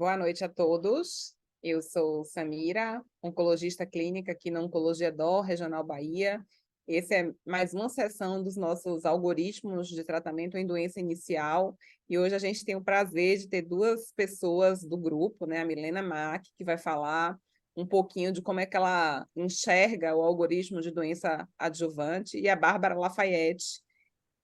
Boa noite a todos. Eu sou Samira, oncologista clínica aqui na Oncologia DOR, Regional Bahia. Esse é mais uma sessão dos nossos algoritmos de tratamento em doença inicial. E hoje a gente tem o prazer de ter duas pessoas do grupo, né? A Milena Mack, que vai falar um pouquinho de como é que ela enxerga o algoritmo de doença adjuvante, e a Bárbara Lafayette,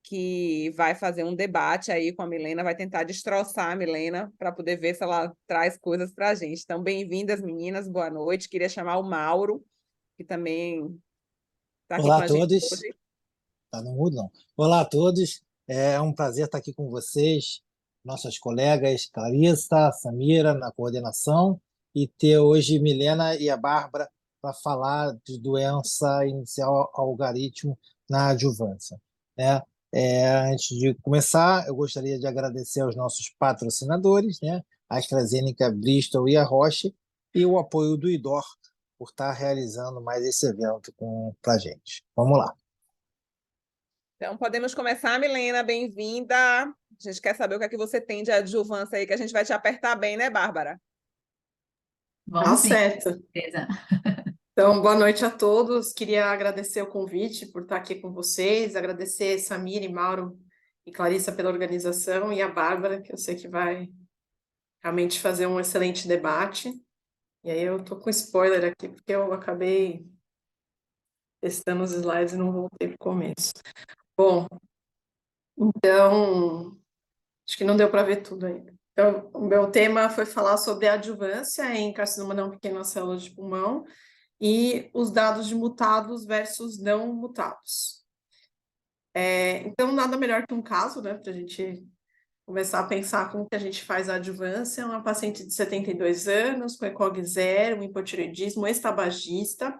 que vai fazer um debate aí com a Milena, vai tentar destroçar a Milena para poder ver se ela traz coisas para a gente. Então, bem-vindas, meninas, boa noite. Queria chamar o Mauro, que também está aqui com Olá a a gente todos. hoje. Tá no mudo, não. Olá a todos. É um prazer estar aqui com vocês, nossas colegas Clarissa, Samira na coordenação, e ter hoje Milena e a Bárbara para falar de doença inicial algoritmo na adjuvância, né? Antes de começar, eu gostaria de agradecer aos nossos patrocinadores, né? A AstraZeneca, Bristol e a Roche, e o apoio do IDOR por estar realizando mais esse evento para a gente. Vamos lá. Então, podemos começar, Milena, bem-vinda. A gente quer saber o que é que você tem de adjuvância aí, que a gente vai te apertar bem, né, Bárbara? Tá Vamos sim, certo. beleza. Então, boa noite a todos. Queria agradecer o convite por estar aqui com vocês, agradecer Samir e Mauro e Clarissa pela organização e a Bárbara, que eu sei que vai realmente fazer um excelente debate. E aí eu tô com spoiler aqui, porque eu acabei testando os slides e não voltei para o começo. Bom, então, acho que não deu para ver tudo ainda. Então, o meu tema foi falar sobre a adjuvância em carcinoma não pequeno nas células de pulmão e os dados de mutados versus não mutados. Então, nada melhor que um caso, né, para a gente começar a pensar como que a gente faz a adjuvância. Uma paciente de 72 anos, com ECOG zero, um hipotireoidismo, ex-tabagista,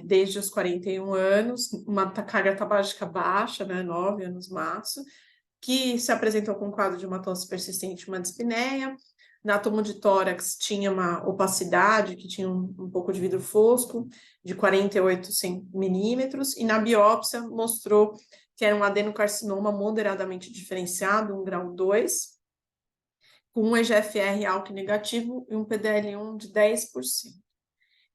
desde os 41 anos, uma carga tabágica baixa, né, 9 anos março, que se apresentou com um quadro de uma tosse persistente, uma dispneia. Na tomo de tórax tinha uma opacidade, que tinha um pouco de vidro fosco, de 48 milímetros, e na biópsia mostrou que era um adenocarcinoma moderadamente diferenciado, 1 grau 2, com um EGFR ALK negativo e um PDL1 de 10%.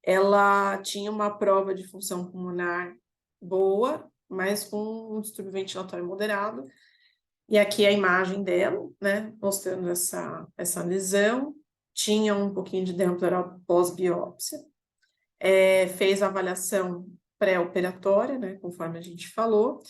Ela tinha uma prova de função pulmonar boa, mas com um distúrbio ventilatório moderado. E aqui a imagem dela, né, mostrando essa lesão. Tinha um pouquinho de derrame pleural pós-biópsia. Fez a avaliação pré-operatória, né, conforme a gente falou,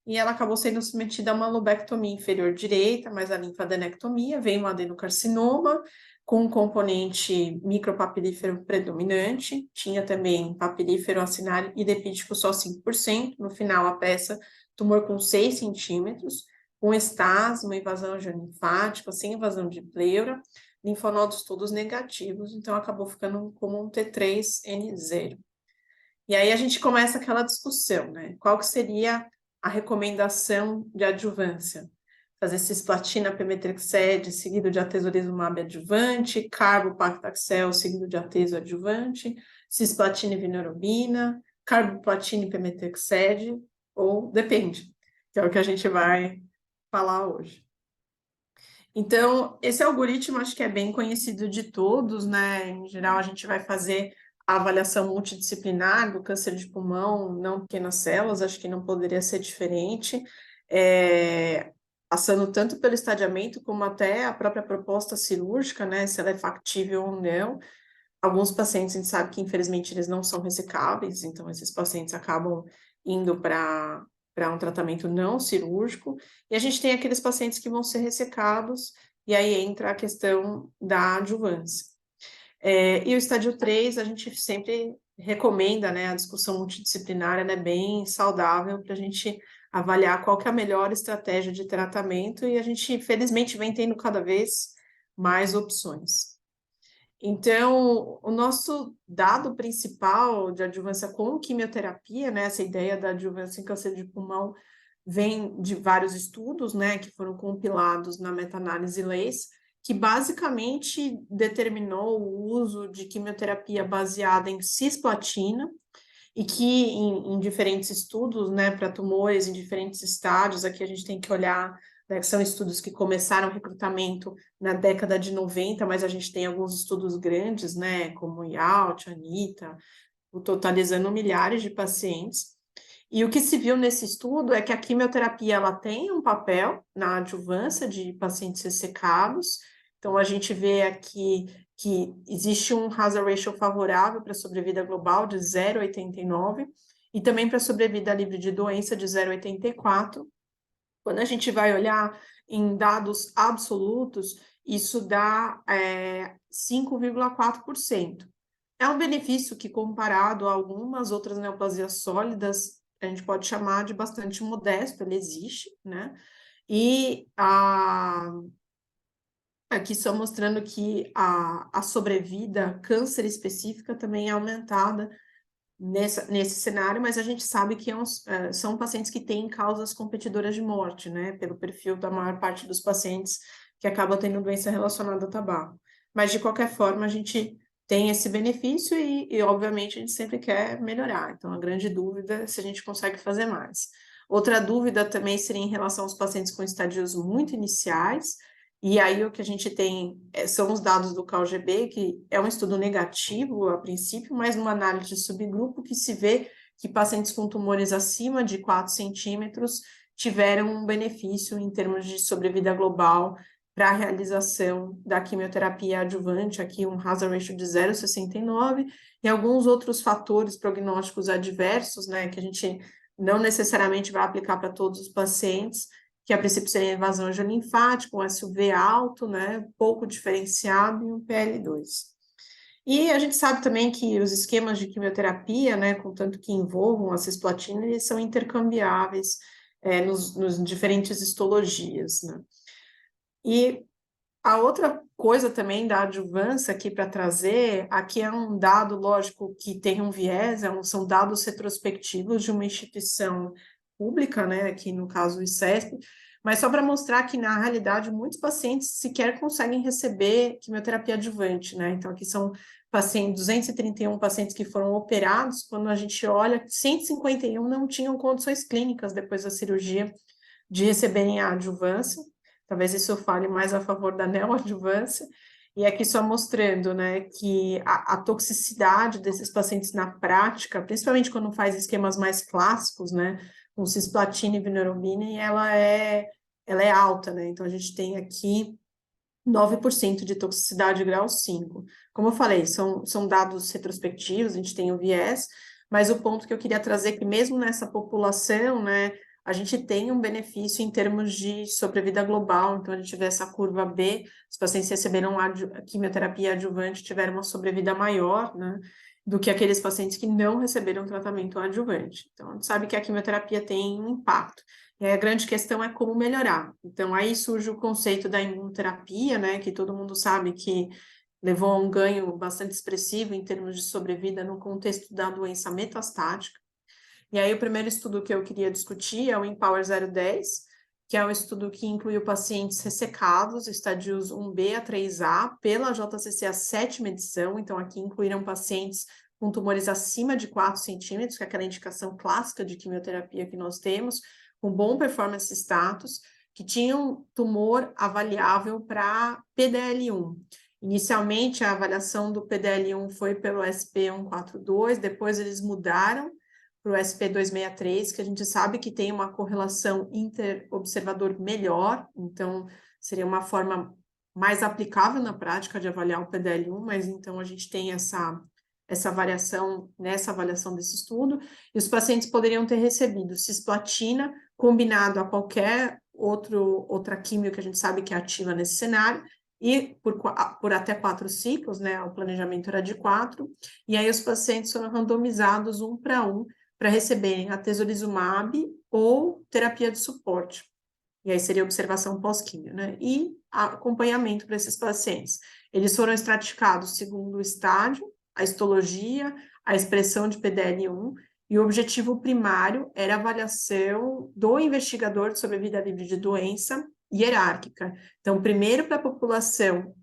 e ela acabou sendo submetida a uma lobectomia inferior direita, mais a linfadenectomia, veio um adenocarcinoma, com um componente micropapilífero predominante, tinha também papilífero acinário e lipídico só 5%, no final a peça, tumor com 6 centímetros, com estase, uma invasão angiolinfática, sem invasão de pleura, linfonodos todos negativos, então acabou ficando como um T3N0. E aí a gente começa aquela discussão, né? Qual que seria a recomendação de adjuvância? Fazer cisplatina, pemetrexed, seguido de atezolizumab adjuvante, carbopactaxel, seguido de atezo adjuvante, cisplatina e vinorubina, carboplatina e pemetrexed, ou depende, que é o que a gente vai falar hoje. Então, esse algoritmo acho que é bem conhecido de todos, né? Em geral, a gente vai fazer a avaliação multidisciplinar do câncer de pulmão, não pequenas células, acho que não poderia ser diferente, passando tanto pelo estadiamento como até a própria proposta cirúrgica, né? Se ela é factível ou não. Alguns pacientes, a gente sabe que, infelizmente, eles não são ressecáveis, então esses pacientes acabam indo para um tratamento não cirúrgico, e a gente tem aqueles pacientes que vão ser ressecados, e aí entra a questão da adjuvância. E o estádio 3, a gente sempre recomenda, né, a discussão multidisciplinar, ela é bem saudável para a gente avaliar qual que é a melhor estratégia de tratamento, e a gente, felizmente, vem tendo cada vez mais opções. Então, o nosso dado principal de adjuvância com quimioterapia, né, essa ideia da adjuvância em câncer de pulmão vem de vários estudos, né, que foram compilados na meta-análise LACE, que basicamente determinou o uso de quimioterapia baseada em cisplatina, e que em diferentes estudos, né, para tumores em diferentes estádios, aqui a gente tem que olhar né, que são estudos que começaram o recrutamento na década de 90, mas a gente tem alguns estudos grandes, né, como o IALT, ANITA, totalizando milhares de pacientes. E o que se viu nesse estudo é que a quimioterapia ela tem um papel na adjuvância de pacientes ressecados. Então, a gente vê aqui que existe um hazard ratio favorável para a sobrevida global de 0,89 e também para a sobrevida livre de doença de 0,84. Quando a gente vai olhar em dados absolutos, isso dá 5,4%. É um benefício que, comparado a algumas outras neoplasias sólidas, a gente pode chamar de bastante modesto, ele existe, né? E aqui só mostrando que a sobrevida câncer específica também é aumentada nesse cenário, mas a gente sabe que são pacientes que têm causas competidoras de morte, né? Pelo perfil da maior parte dos pacientes que acabam tendo doença relacionada ao tabaco. Mas, de qualquer forma, a gente tem esse benefício e, obviamente, a gente sempre quer melhorar. Então, a grande dúvida é se a gente consegue fazer mais. Outra dúvida também seria em relação aos pacientes com estadios muito iniciais, e aí o que a gente tem são os dados do CALGB, que é um estudo negativo a princípio, mas numa análise de subgrupo que se vê que pacientes com tumores acima de 4 centímetros tiveram um benefício em termos de sobrevida global para a realização da quimioterapia adjuvante, aqui um hazard ratio de 0,69, e alguns outros fatores prognósticos adversos, né, que a gente não necessariamente vai aplicar para todos os pacientes, que a princípio seria invasão angiolinfática, um SUV alto, né, pouco diferenciado e um PL2. E a gente sabe também que os esquemas de quimioterapia, né, contanto que envolvam a cisplatina, eles são intercambiáveis nos diferentes histologias, né. E a outra coisa também da adjuvância aqui para trazer, aqui é um dado, lógico, que tem um viés, são dados retrospectivos de uma instituição pública, né, aqui no caso o ICESP, mas só para mostrar que, na realidade, muitos pacientes sequer conseguem receber quimioterapia adjuvante, né, então aqui são 231 pacientes que foram operados, quando a gente olha, 151 não tinham condições clínicas depois da cirurgia de receberem a adjuvância. Talvez isso fale mais a favor da neoadjuvância, e aqui só mostrando, né, que a toxicidade desses pacientes na prática, principalmente quando faz esquemas mais clássicos, né, com cisplatina e vinorubina, ela é alta, né, então a gente tem aqui 9% de toxicidade grau 5. Como eu falei, são dados retrospectivos, a gente tem o viés, mas o ponto que eu queria trazer é que mesmo nessa população, né, a gente tem um benefício em termos de sobrevida global, então a gente vê essa curva B, os pacientes receberam a quimioterapia adjuvante tiveram uma sobrevida maior, né, do que aqueles pacientes que não receberam tratamento adjuvante. Então, a gente sabe que a quimioterapia tem um impacto. E aí a grande questão é como melhorar. Então, aí surge o conceito da imunoterapia, né, que todo mundo sabe que levou a um ganho bastante expressivo em termos de sobrevida no contexto da doença metastática. E aí o primeiro estudo que eu queria discutir é o Empower 010, que é um estudo que incluiu pacientes ressecados, estadios 1B a 3A, pela JCC a 7ª edição, então aqui incluíram pacientes com tumores acima de 4 centímetros, que é aquela indicação clássica de quimioterapia que nós temos, com bom performance status, que tinham tumor avaliável para PDL1. Inicialmente, a avaliação do PDL1 foi pelo SP142, depois eles mudaram para o SP263, que a gente sabe que tem uma correlação interobservador melhor, então seria uma forma mais aplicável na prática de avaliar o PDL1, mas então a gente tem essa variação nessa avaliação desse estudo, e os pacientes poderiam ter recebido cisplatina combinado a qualquer outra químio que a gente sabe que é ativa nesse cenário, e por até 4 ciclos, né, o planejamento era de 4, e aí os pacientes foram randomizados 1 para 1, para receberem atezolizumab ou terapia de suporte. E aí seria observação pós-químio, né? E acompanhamento para esses pacientes. Eles foram estratificados segundo o estágio, a histologia, a expressão de PDL1, e o objetivo primário era a avaliação do investigador de sobrevida livre de doença hierárquica. Então, primeiro para a população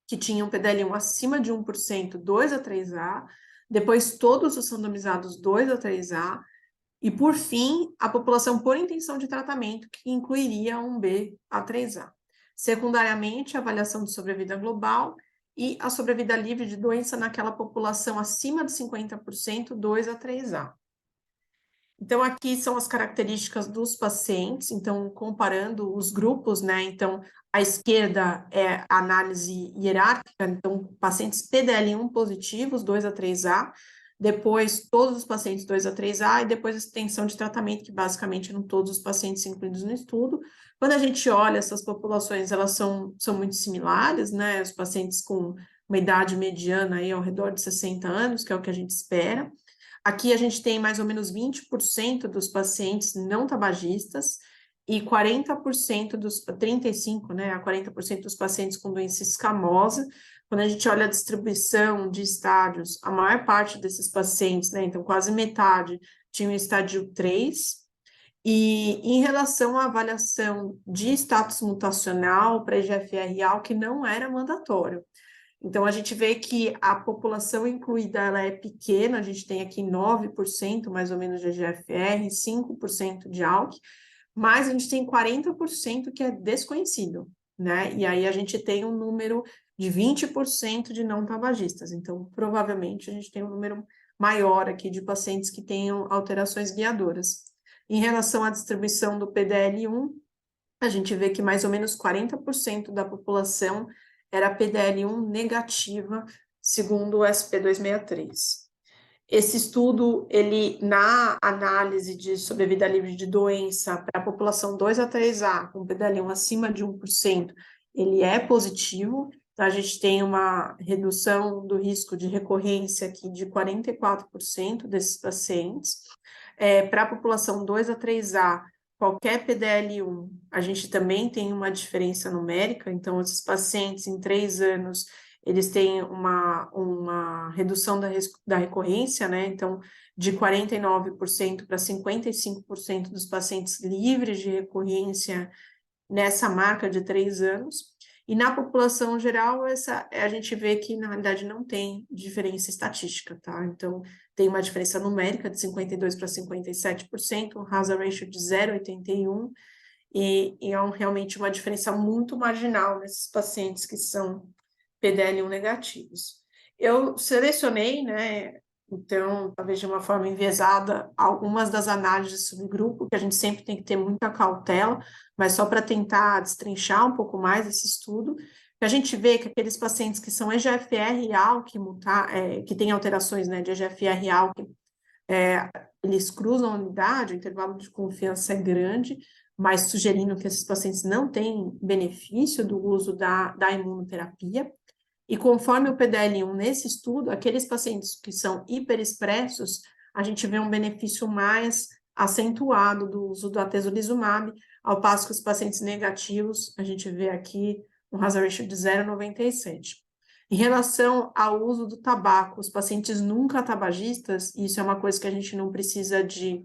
que tinha um PDL1 acima de 1%, 2 a 3A, depois todos os randomizados 2 a 3A, E, por fim, a população por intenção de tratamento, que incluiria 1B a 3A. Secundariamente, a avaliação de sobrevida global e a sobrevida livre de doença naquela população acima de 50%, 2 a 3A. Então, aqui são as características dos pacientes, então, comparando os grupos, né? Então, à esquerda é a análise hierárquica, então, pacientes PDL1 positivos, 2 a 3A, depois todos os pacientes 2 a 3A, e depois a extensão de tratamento, que basicamente eram todos os pacientes incluídos no estudo. Quando a gente olha essas populações, elas são muito similares, né? Os pacientes com uma idade mediana aí ao redor de 60 anos, que é o que a gente espera. Aqui a gente tem mais ou menos 20% dos pacientes não tabagistas e 40% dos, 35%, né, a 40% dos pacientes com doença escamosa. Quando a gente olha a distribuição de estádios, a maior parte desses pacientes, né, então quase metade, tinha o estádio 3. E em relação à avaliação de status mutacional para EGFR-ALK, que não era mandatório. Então, a gente vê que a população incluída ela é pequena, a gente tem aqui 9% mais ou menos de EGFR, 5% de ALK, mas a gente tem 40% que é desconhecido, né? E aí a gente tem um número de 20% de não tabagistas. Então, provavelmente, a gente tem um número maior aqui de pacientes que tenham alterações guiadoras. Em relação à distribuição do PDL1, a gente vê que mais ou menos 40% da população era PDL1 negativa, segundo o SP263. Esse estudo, ele, na análise de sobrevida livre de doença para a população 2 a 3A, com PDL1 acima de 1%, ele é positivo. Então, a gente tem uma redução do risco de recorrência aqui de 44% desses pacientes. Para a população 2 a 3A, qualquer PDL1, a gente também tem uma diferença numérica, então esses pacientes em 3 anos, eles têm uma redução da recorrência, né, então de 49% para 55% dos pacientes livres de recorrência nessa marca de 3 anos, e na população geral, a gente vê que na realidade não tem diferença estatística, tá, então tem uma diferença numérica de 52% para 57%, um hazard ratio de 0,81, e é realmente uma diferença muito marginal nesses pacientes que são PDL1 negativos. Eu selecionei, né, então, talvez de uma forma enviesada, algumas das análises de subgrupo, que a gente sempre tem que ter muita cautela, mas só para tentar destrinchar um pouco mais esse estudo, a gente vê que aqueles pacientes que são EGFR e ALK, que têm alterações, né, de EGFR e ALK, eles cruzam a unidade, o intervalo de confiança é grande, mas sugerindo que esses pacientes não têm benefício do uso da imunoterapia. E conforme o PDL1 nesse estudo, aqueles pacientes que são hiperexpressos, a gente vê um benefício mais acentuado do uso do atezolizumab, ao passo que os pacientes negativos, a gente vê aqui um hazard ratio de 0,97. Em relação ao uso do tabaco, os pacientes nunca tabagistas, isso é uma coisa que a gente não precisa de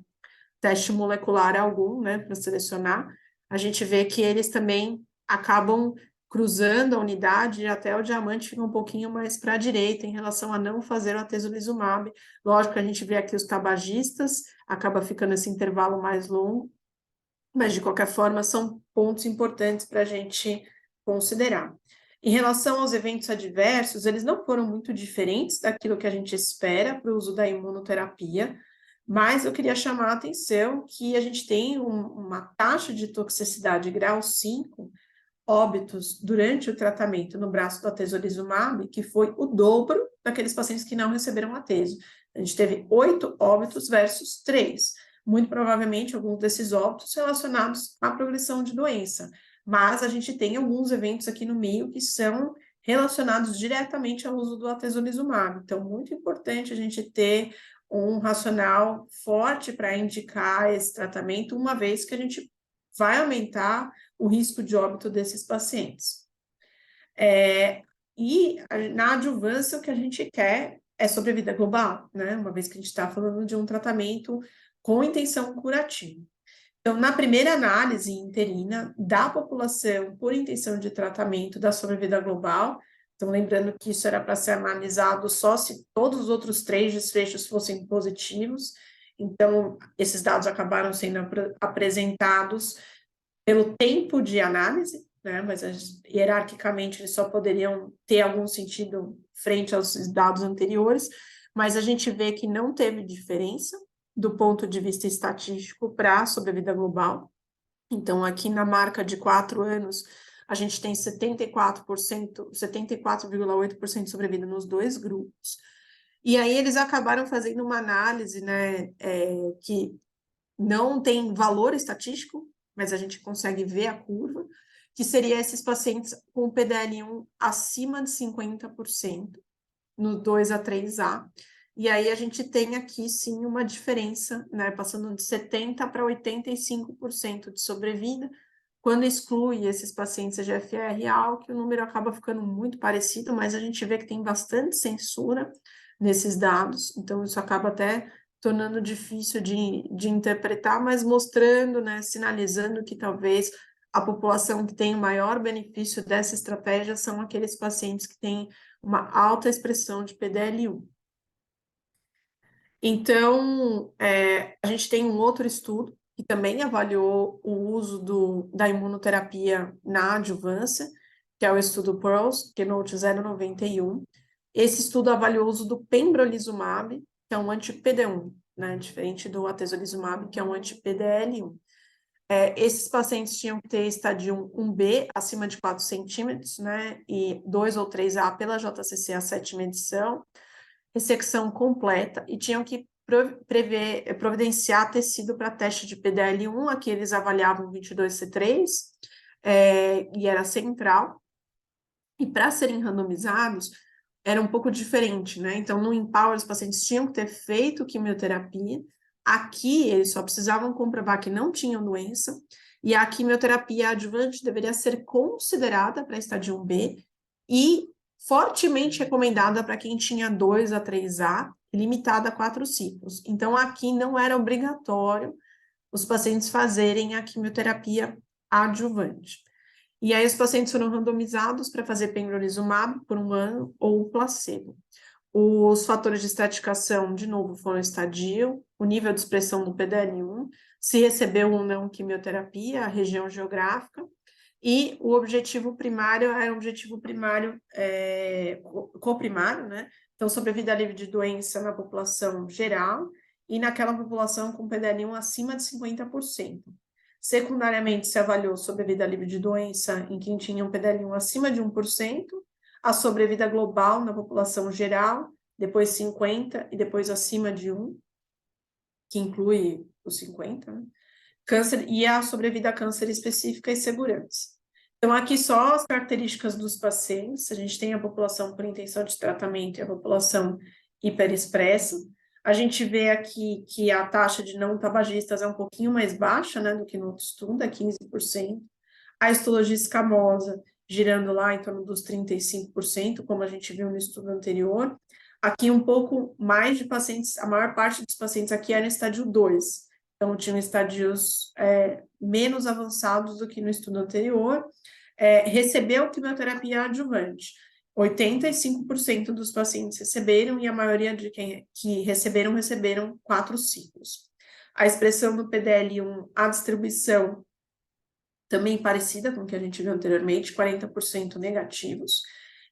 teste molecular algum, né, para selecionar, a gente vê que eles também acabam cruzando a unidade, e até o diamante fica um pouquinho mais para a direita em relação a não fazer o atezolizumab. Lógico que a gente vê aqui os tabagistas, acaba ficando esse intervalo mais longo, mas de qualquer forma são pontos importantes para a gente considerar. Em relação aos eventos adversos, eles não foram muito diferentes daquilo que a gente espera para o uso da imunoterapia, mas eu queria chamar a atenção que a gente tem uma taxa de toxicidade grau 5, óbitos durante o tratamento no braço do atezolizumab, que foi o dobro daqueles pacientes que não receberam atezo. A gente teve 8 óbitos versus 3. Muito provavelmente, alguns desses óbitos relacionados à progressão de doença. Mas a gente tem alguns eventos aqui no meio que são relacionados diretamente ao uso do atezolizumab. Então, muito importante a gente ter um racional forte para indicar esse tratamento, uma vez que a gente vai aumentar o risco de óbito desses pacientes. E na adjuvância, o que a gente quer é sobrevida global, né? Uma vez que a gente está falando de um tratamento com intenção curativa. Então, na primeira análise interina da população por intenção de tratamento da sobrevida global, então lembrando que isso era para ser analisado só se todos os outros 3 desfechos fossem positivos, Então, esses dados acabaram sendo apresentados pelo tempo de análise, né? Mas hierarquicamente eles só poderiam ter algum sentido frente aos dados anteriores, mas a gente vê que não teve diferença do ponto de vista estatístico para a sobrevida global. Então, aqui na marca de 4 anos, a gente tem 74%, 74,8% de sobrevida nos dois grupos. E aí eles acabaram fazendo uma análise, né, que não tem valor estatístico, mas a gente consegue ver a curva, que seria esses pacientes com PDL1 acima de 50%, no 2 a 3A. E aí a gente tem aqui, sim, uma diferença, né, passando de 70% para 85% de sobrevida. Quando exclui esses pacientes EGFR alto, o número acaba ficando muito parecido, mas a gente vê que tem bastante censura nesses dados, então isso acaba até tornando difícil de interpretar, mas mostrando, né, sinalizando que talvez a população que tem o maior benefício dessa estratégia são aqueles pacientes que têm uma alta expressão de PDL1. Então, a gente tem um outro estudo que também avaliou o uso da imunoterapia na adjuvância, que é o estudo PEARLS, Keynote 091. Esse estudo avaliou o uso do pembrolizumab, que é um anti-PD1, né, diferente do atezolizumab, que é um anti-PDL1. Esses pacientes tinham que ter estadio 1B acima de 4 centímetros, né, e 2 ou 3A pela JCC a sétima edição, ressecção completa, e tinham que providenciar tecido para teste de PDL1, aqui eles avaliavam 22C3, e era central, e para serem randomizados, era um pouco diferente, né? Então, no Empower, os pacientes tinham que ter feito quimioterapia, aqui eles só precisavam comprovar que não tinham doença, e a quimioterapia adjuvante deveria ser considerada para estádio 1B, e fortemente recomendada para quem tinha 2 a 3A, limitada a 4 ciclos. Então, aqui não era obrigatório os pacientes fazerem a quimioterapia adjuvante. E aí os pacientes foram randomizados para fazer pembrolizumab por 1 ano ou placebo. Os fatores de estratificação, de novo, foram o estadio, o nível de expressão do PDL1, se recebeu ou não quimioterapia, a região geográfica, e o objetivo primário era um objetivo primário, coprimário, né? Então, sobrevida livre de doença na população geral e naquela população com PDL1 acima de 50%. Secundariamente, se avaliou sobrevida livre de doença em quem tinha um PDL1 acima de 1%, a sobrevida global na população geral, depois 50% e depois acima de 1%, que inclui os 50%, né? Câncer e a sobrevida a câncer específica e segurança. Então, aqui só as características dos pacientes, a gente tem a população por intenção de tratamento e a população hiperexpressa. A gente vê aqui que a taxa de não tabagistas é um pouquinho mais baixa, né, do que no outro estudo, é 15%. A histologia escamosa girando lá em torno dos 35%, como a gente viu no estudo anterior. Aqui um pouco mais de pacientes, a maior parte dos pacientes aqui era no estádio 2, então tinham estadios menos avançados do que no estudo anterior. Recebeu quimioterapia adjuvante. 85% dos pacientes receberam, e a maioria de que receberam 4 ciclos. A expressão do PDL1, a distribuição também parecida com o que a gente viu anteriormente, 40% negativos.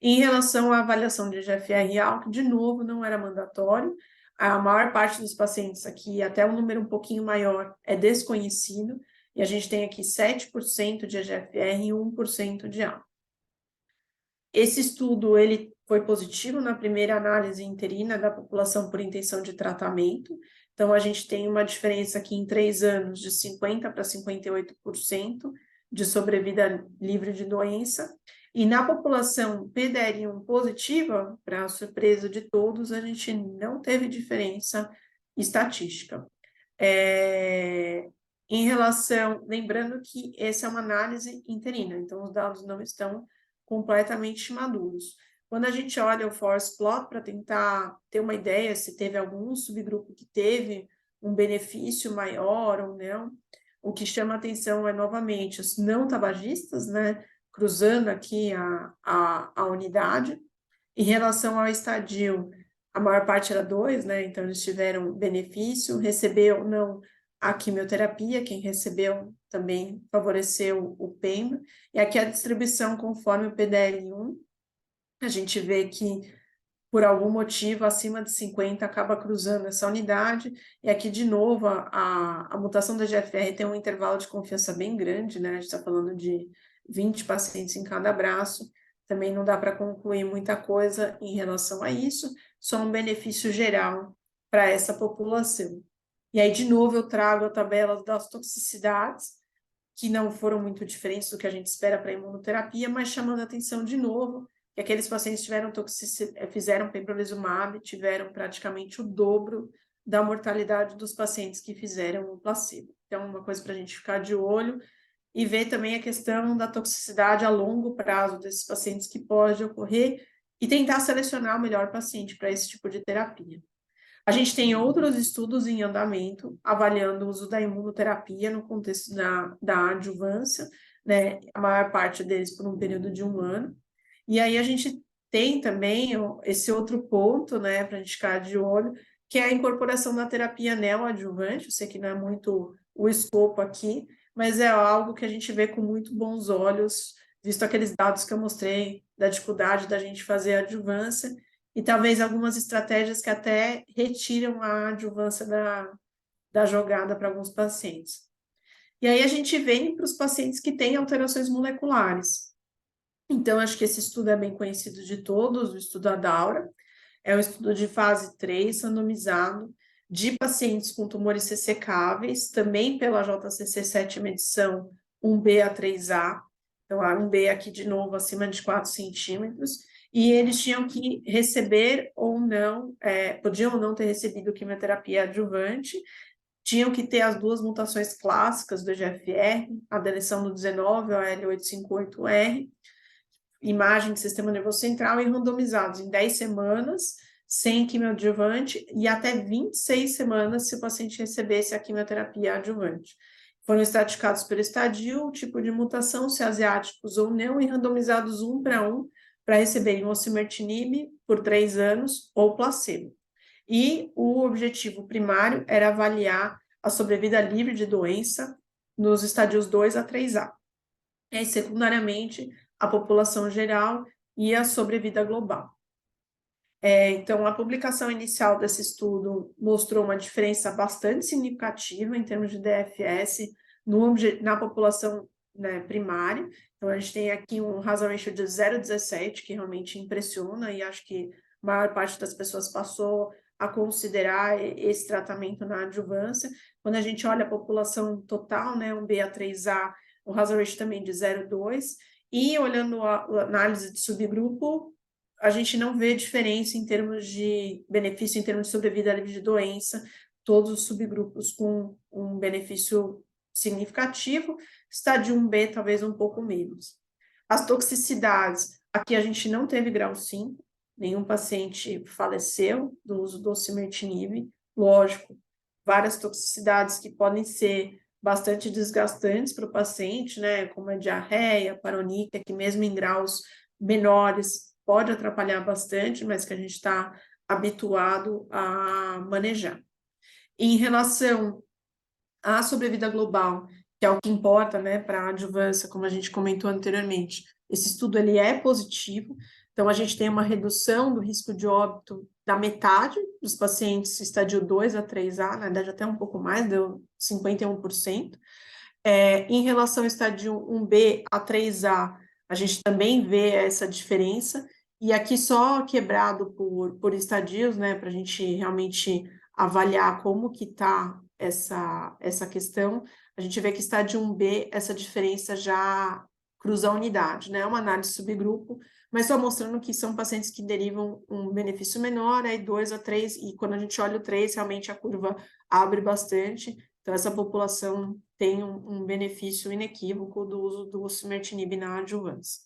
Em relação à avaliação de GFR alto, de novo, não era mandatório. A maior parte dos pacientes aqui, até um número um pouquinho maior, é desconhecido, e a gente tem aqui 7% de EGFR e 1% de A. Esse estudo ele foi positivo na primeira análise interina da população por intenção de tratamento, então a gente tem uma diferença aqui em 3 anos de 50% para 58% de sobrevida livre de doença, e na população PDL1 positiva, para surpresa de todos, a gente não teve diferença estatística. Em relação, lembrando que essa é uma análise interina, então os dados não estão completamente maduros. Quando a gente olha o forest plot para tentar ter uma ideia se teve algum subgrupo que teve um benefício maior ou não, o que chama atenção é, novamente, os não tabagistas, né, cruzando aqui a unidade. Em relação ao estadio, a maior parte era 2, né? Então eles tiveram benefício, recebeu ou não a quimioterapia, quem recebeu também favoreceu o PEMA, e aqui a distribuição conforme o PDL1, a gente vê que por algum motivo, acima de 50 acaba cruzando essa unidade, e aqui, de novo, a mutação da GFR tem um intervalo de confiança bem grande, né? A gente está falando de 20 pacientes em cada braço, também não dá para concluir muita coisa em relação a isso, só um benefício geral para essa população. E aí, de novo, eu trago a tabela das toxicidades, que não foram muito diferentes do que a gente espera para a imunoterapia, mas chamando a atenção de novo, que aqueles pacientes tiveram fizeram pembrolizumab, tiveram praticamente o dobro da mortalidade dos pacientes que fizeram o placebo. Então, uma coisa para a gente ficar de olho e ver também a questão da toxicidade a longo prazo desses pacientes que pode ocorrer e tentar selecionar o melhor paciente para esse tipo de terapia. A gente tem outros estudos em andamento, avaliando o uso da imunoterapia no contexto da adjuvância, né, a maior parte deles por um período de 1 ano. E aí a gente tem também esse outro ponto, né, para a gente ficar de olho, que é a incorporação da terapia neoadjuvante. Eu sei que não é muito o escopo aqui, mas é algo que a gente vê com muito bons olhos, visto aqueles dados que eu mostrei da dificuldade da gente fazer a adjuvância, e talvez algumas estratégias que até retiram a adjuvância da jogada para alguns pacientes. E aí a gente vem para os pacientes que têm alterações moleculares. Então, acho que esse estudo é bem conhecido de todos, o estudo ADAURA. É um estudo de fase 3, randomizado, de pacientes com tumores ressecáveis, também pela JCC 7ª edição 1B a 3A. Então, a 1B aqui de novo acima de 4 centímetros. E eles tinham que receber ou não, podiam ou não ter recebido quimioterapia adjuvante, tinham que ter as 2 mutações clássicas do EGFR, a deleção do 19, o L858R, imagem de sistema nervoso central, e randomizados em 10 semanas, sem quimioadjuvante, e até 26 semanas se o paciente recebesse a quimioterapia adjuvante. Foram estratificados pelo estadio, tipo de mutação, se asiáticos ou não, e randomizados 1 para 1, para receberem osimertinib por 3 anos ou placebo. E o objetivo primário era avaliar a sobrevida livre de doença nos estadios 2 a 3A. E aí, secundariamente, a população geral e a sobrevida global. Então, a publicação inicial desse estudo mostrou uma diferença bastante significativa em termos de DFS na população, né, primária. Então, a gente tem aqui um hazard ratio de 0,17, que realmente impressiona, e acho que a maior parte das pessoas passou a considerar esse tratamento na adjuvância. Quando a gente olha a população total, né, um BA3A, o hazard ratio também de 0,2, e olhando a análise de subgrupo, a gente não vê diferença em termos de benefício, em termos de sobrevida livre de doença, todos os subgrupos com um benefício significativo, estádio 1B talvez um pouco menos. As toxicidades, aqui a gente não teve grau 5, nenhum paciente faleceu do uso do osimertinib, lógico, várias toxicidades que podem ser bastante desgastantes para o paciente, né, como a diarreia, paronicia, que mesmo em graus menores pode atrapalhar bastante, mas que a gente está habituado a manejar. Em relação à sobrevida global, que é o que importa, né, para a adjuvância, como a gente comentou anteriormente, esse estudo ele é positivo, então a gente tem uma redução do risco de óbito da metade dos pacientes estadio 2 a 3A, na verdade até um pouco mais, deu 51%. Em relação ao estadio 1B a 3A, a gente também vê essa diferença, e aqui só quebrado por estadios, né, para a gente realmente avaliar como que está essa questão, a gente vê que estádio 1B, essa diferença já cruza a unidade, né, é uma análise subgrupo, mas só mostrando que são pacientes que derivam um benefício menor, aí 2 a 3, e quando a gente olha o 3, realmente a curva abre bastante, então essa população tem um benefício inequívoco do uso do osimertinib na adjuvância.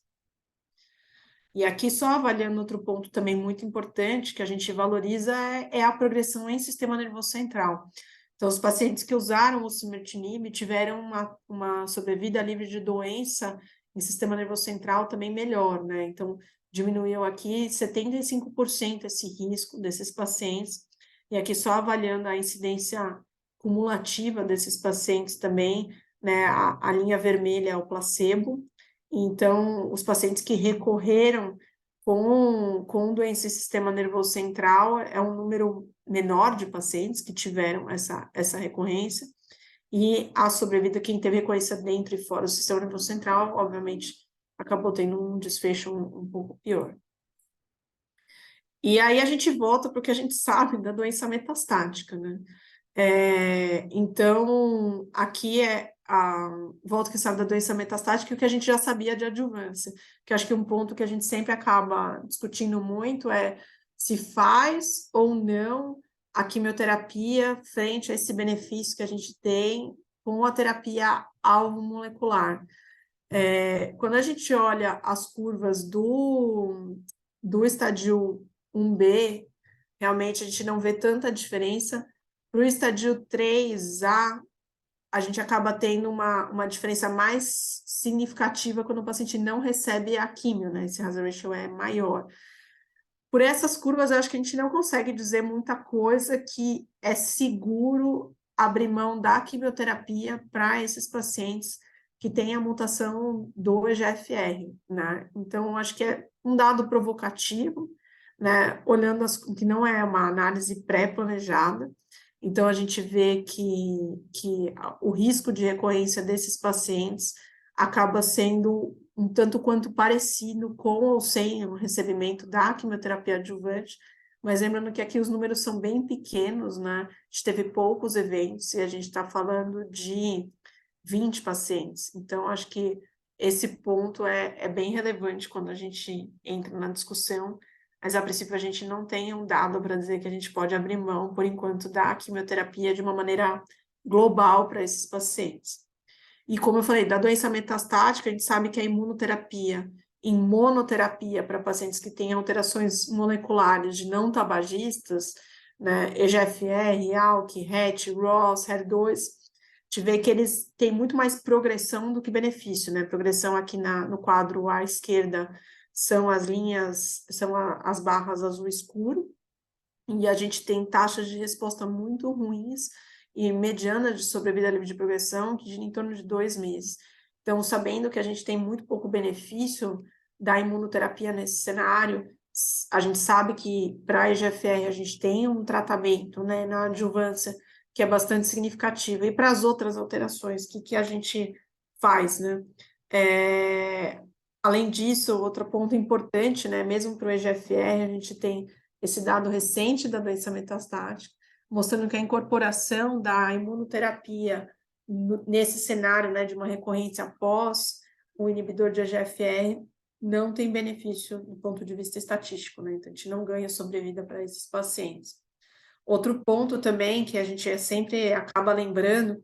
E aqui, só avaliando outro ponto também muito importante, que a gente valoriza, é a progressão em sistema nervoso central. Então, os pacientes que usaram o osimertinib tiveram uma sobrevida livre de doença em sistema nervoso central também melhor, né? Então, diminuiu aqui 75% esse risco desses pacientes, e aqui só avaliando a incidência cumulativa desses pacientes também, né? A linha vermelha é o placebo, então, os pacientes que recorreram com doença do sistema nervoso central é um número menor de pacientes que tiveram essa recorrência, e a sobrevida, quem teve recorrência dentro e fora do sistema nervoso central, obviamente, acabou tendo um desfecho um pouco pior. E aí a gente volta para o que a gente sabe da doença metastática, né? Então, aqui é a volta que sabe da doença metastática e o que a gente já sabia de adjuvância, que acho que um ponto que a gente sempre acaba discutindo muito é se faz ou não a quimioterapia frente a esse benefício que a gente tem com a terapia alvo molecular. Quando a gente olha as curvas do estádio 1B, realmente a gente não vê tanta diferença. Para o estádio 3A, a gente acaba tendo uma diferença mais significativa quando o paciente não recebe a quimio, né? Esse hazard ratio é maior. Por essas curvas, eu acho que a gente não consegue dizer muita coisa que é seguro abrir mão da quimioterapia para esses pacientes que têm a mutação do EGFR, né? Então, acho que é um dado provocativo, né? Olhando que não é uma análise pré-planejada, então a gente vê que o risco de recorrência desses pacientes acaba sendo um tanto quanto parecido com ou sem o recebimento da quimioterapia adjuvante, mas lembrando que aqui os números são bem pequenos, né? A gente teve poucos eventos e a gente está falando de 20 pacientes. Então, acho que esse ponto é bem relevante quando a gente entra na discussão, mas a princípio a gente não tem um dado para dizer que a gente pode abrir mão, por enquanto, da quimioterapia de uma maneira global para esses pacientes. E como eu falei, da doença metastática, a gente sabe que a imunoterapia em monoterapia para pacientes que têm alterações moleculares de não tabagistas, né, EGFR, ALK, RET, ROS, HER2, a gente vê que eles têm muito mais progressão do que benefício, né? Progressão aqui no quadro à esquerda são as linhas, são as barras azul escuro, e a gente tem taxas de resposta muito ruins e mediana de sobrevida livre de progressão que gira em torno de 2 meses. Então, sabendo que a gente tem muito pouco benefício da imunoterapia nesse cenário, a gente sabe que para a EGFR a gente tem um tratamento, né, na adjuvância que é bastante significativo. E para as outras alterações, o que a gente faz, né? Além disso, outro ponto importante, né, mesmo para o EGFR, a gente tem esse dado recente da doença metastática, mostrando que a incorporação da imunoterapia nesse cenário, né, de uma recorrência após o inibidor de EGFR não tem benefício do ponto de vista estatístico, né? Então, a gente não ganha sobrevida para esses pacientes. Outro ponto também que a gente sempre acaba lembrando,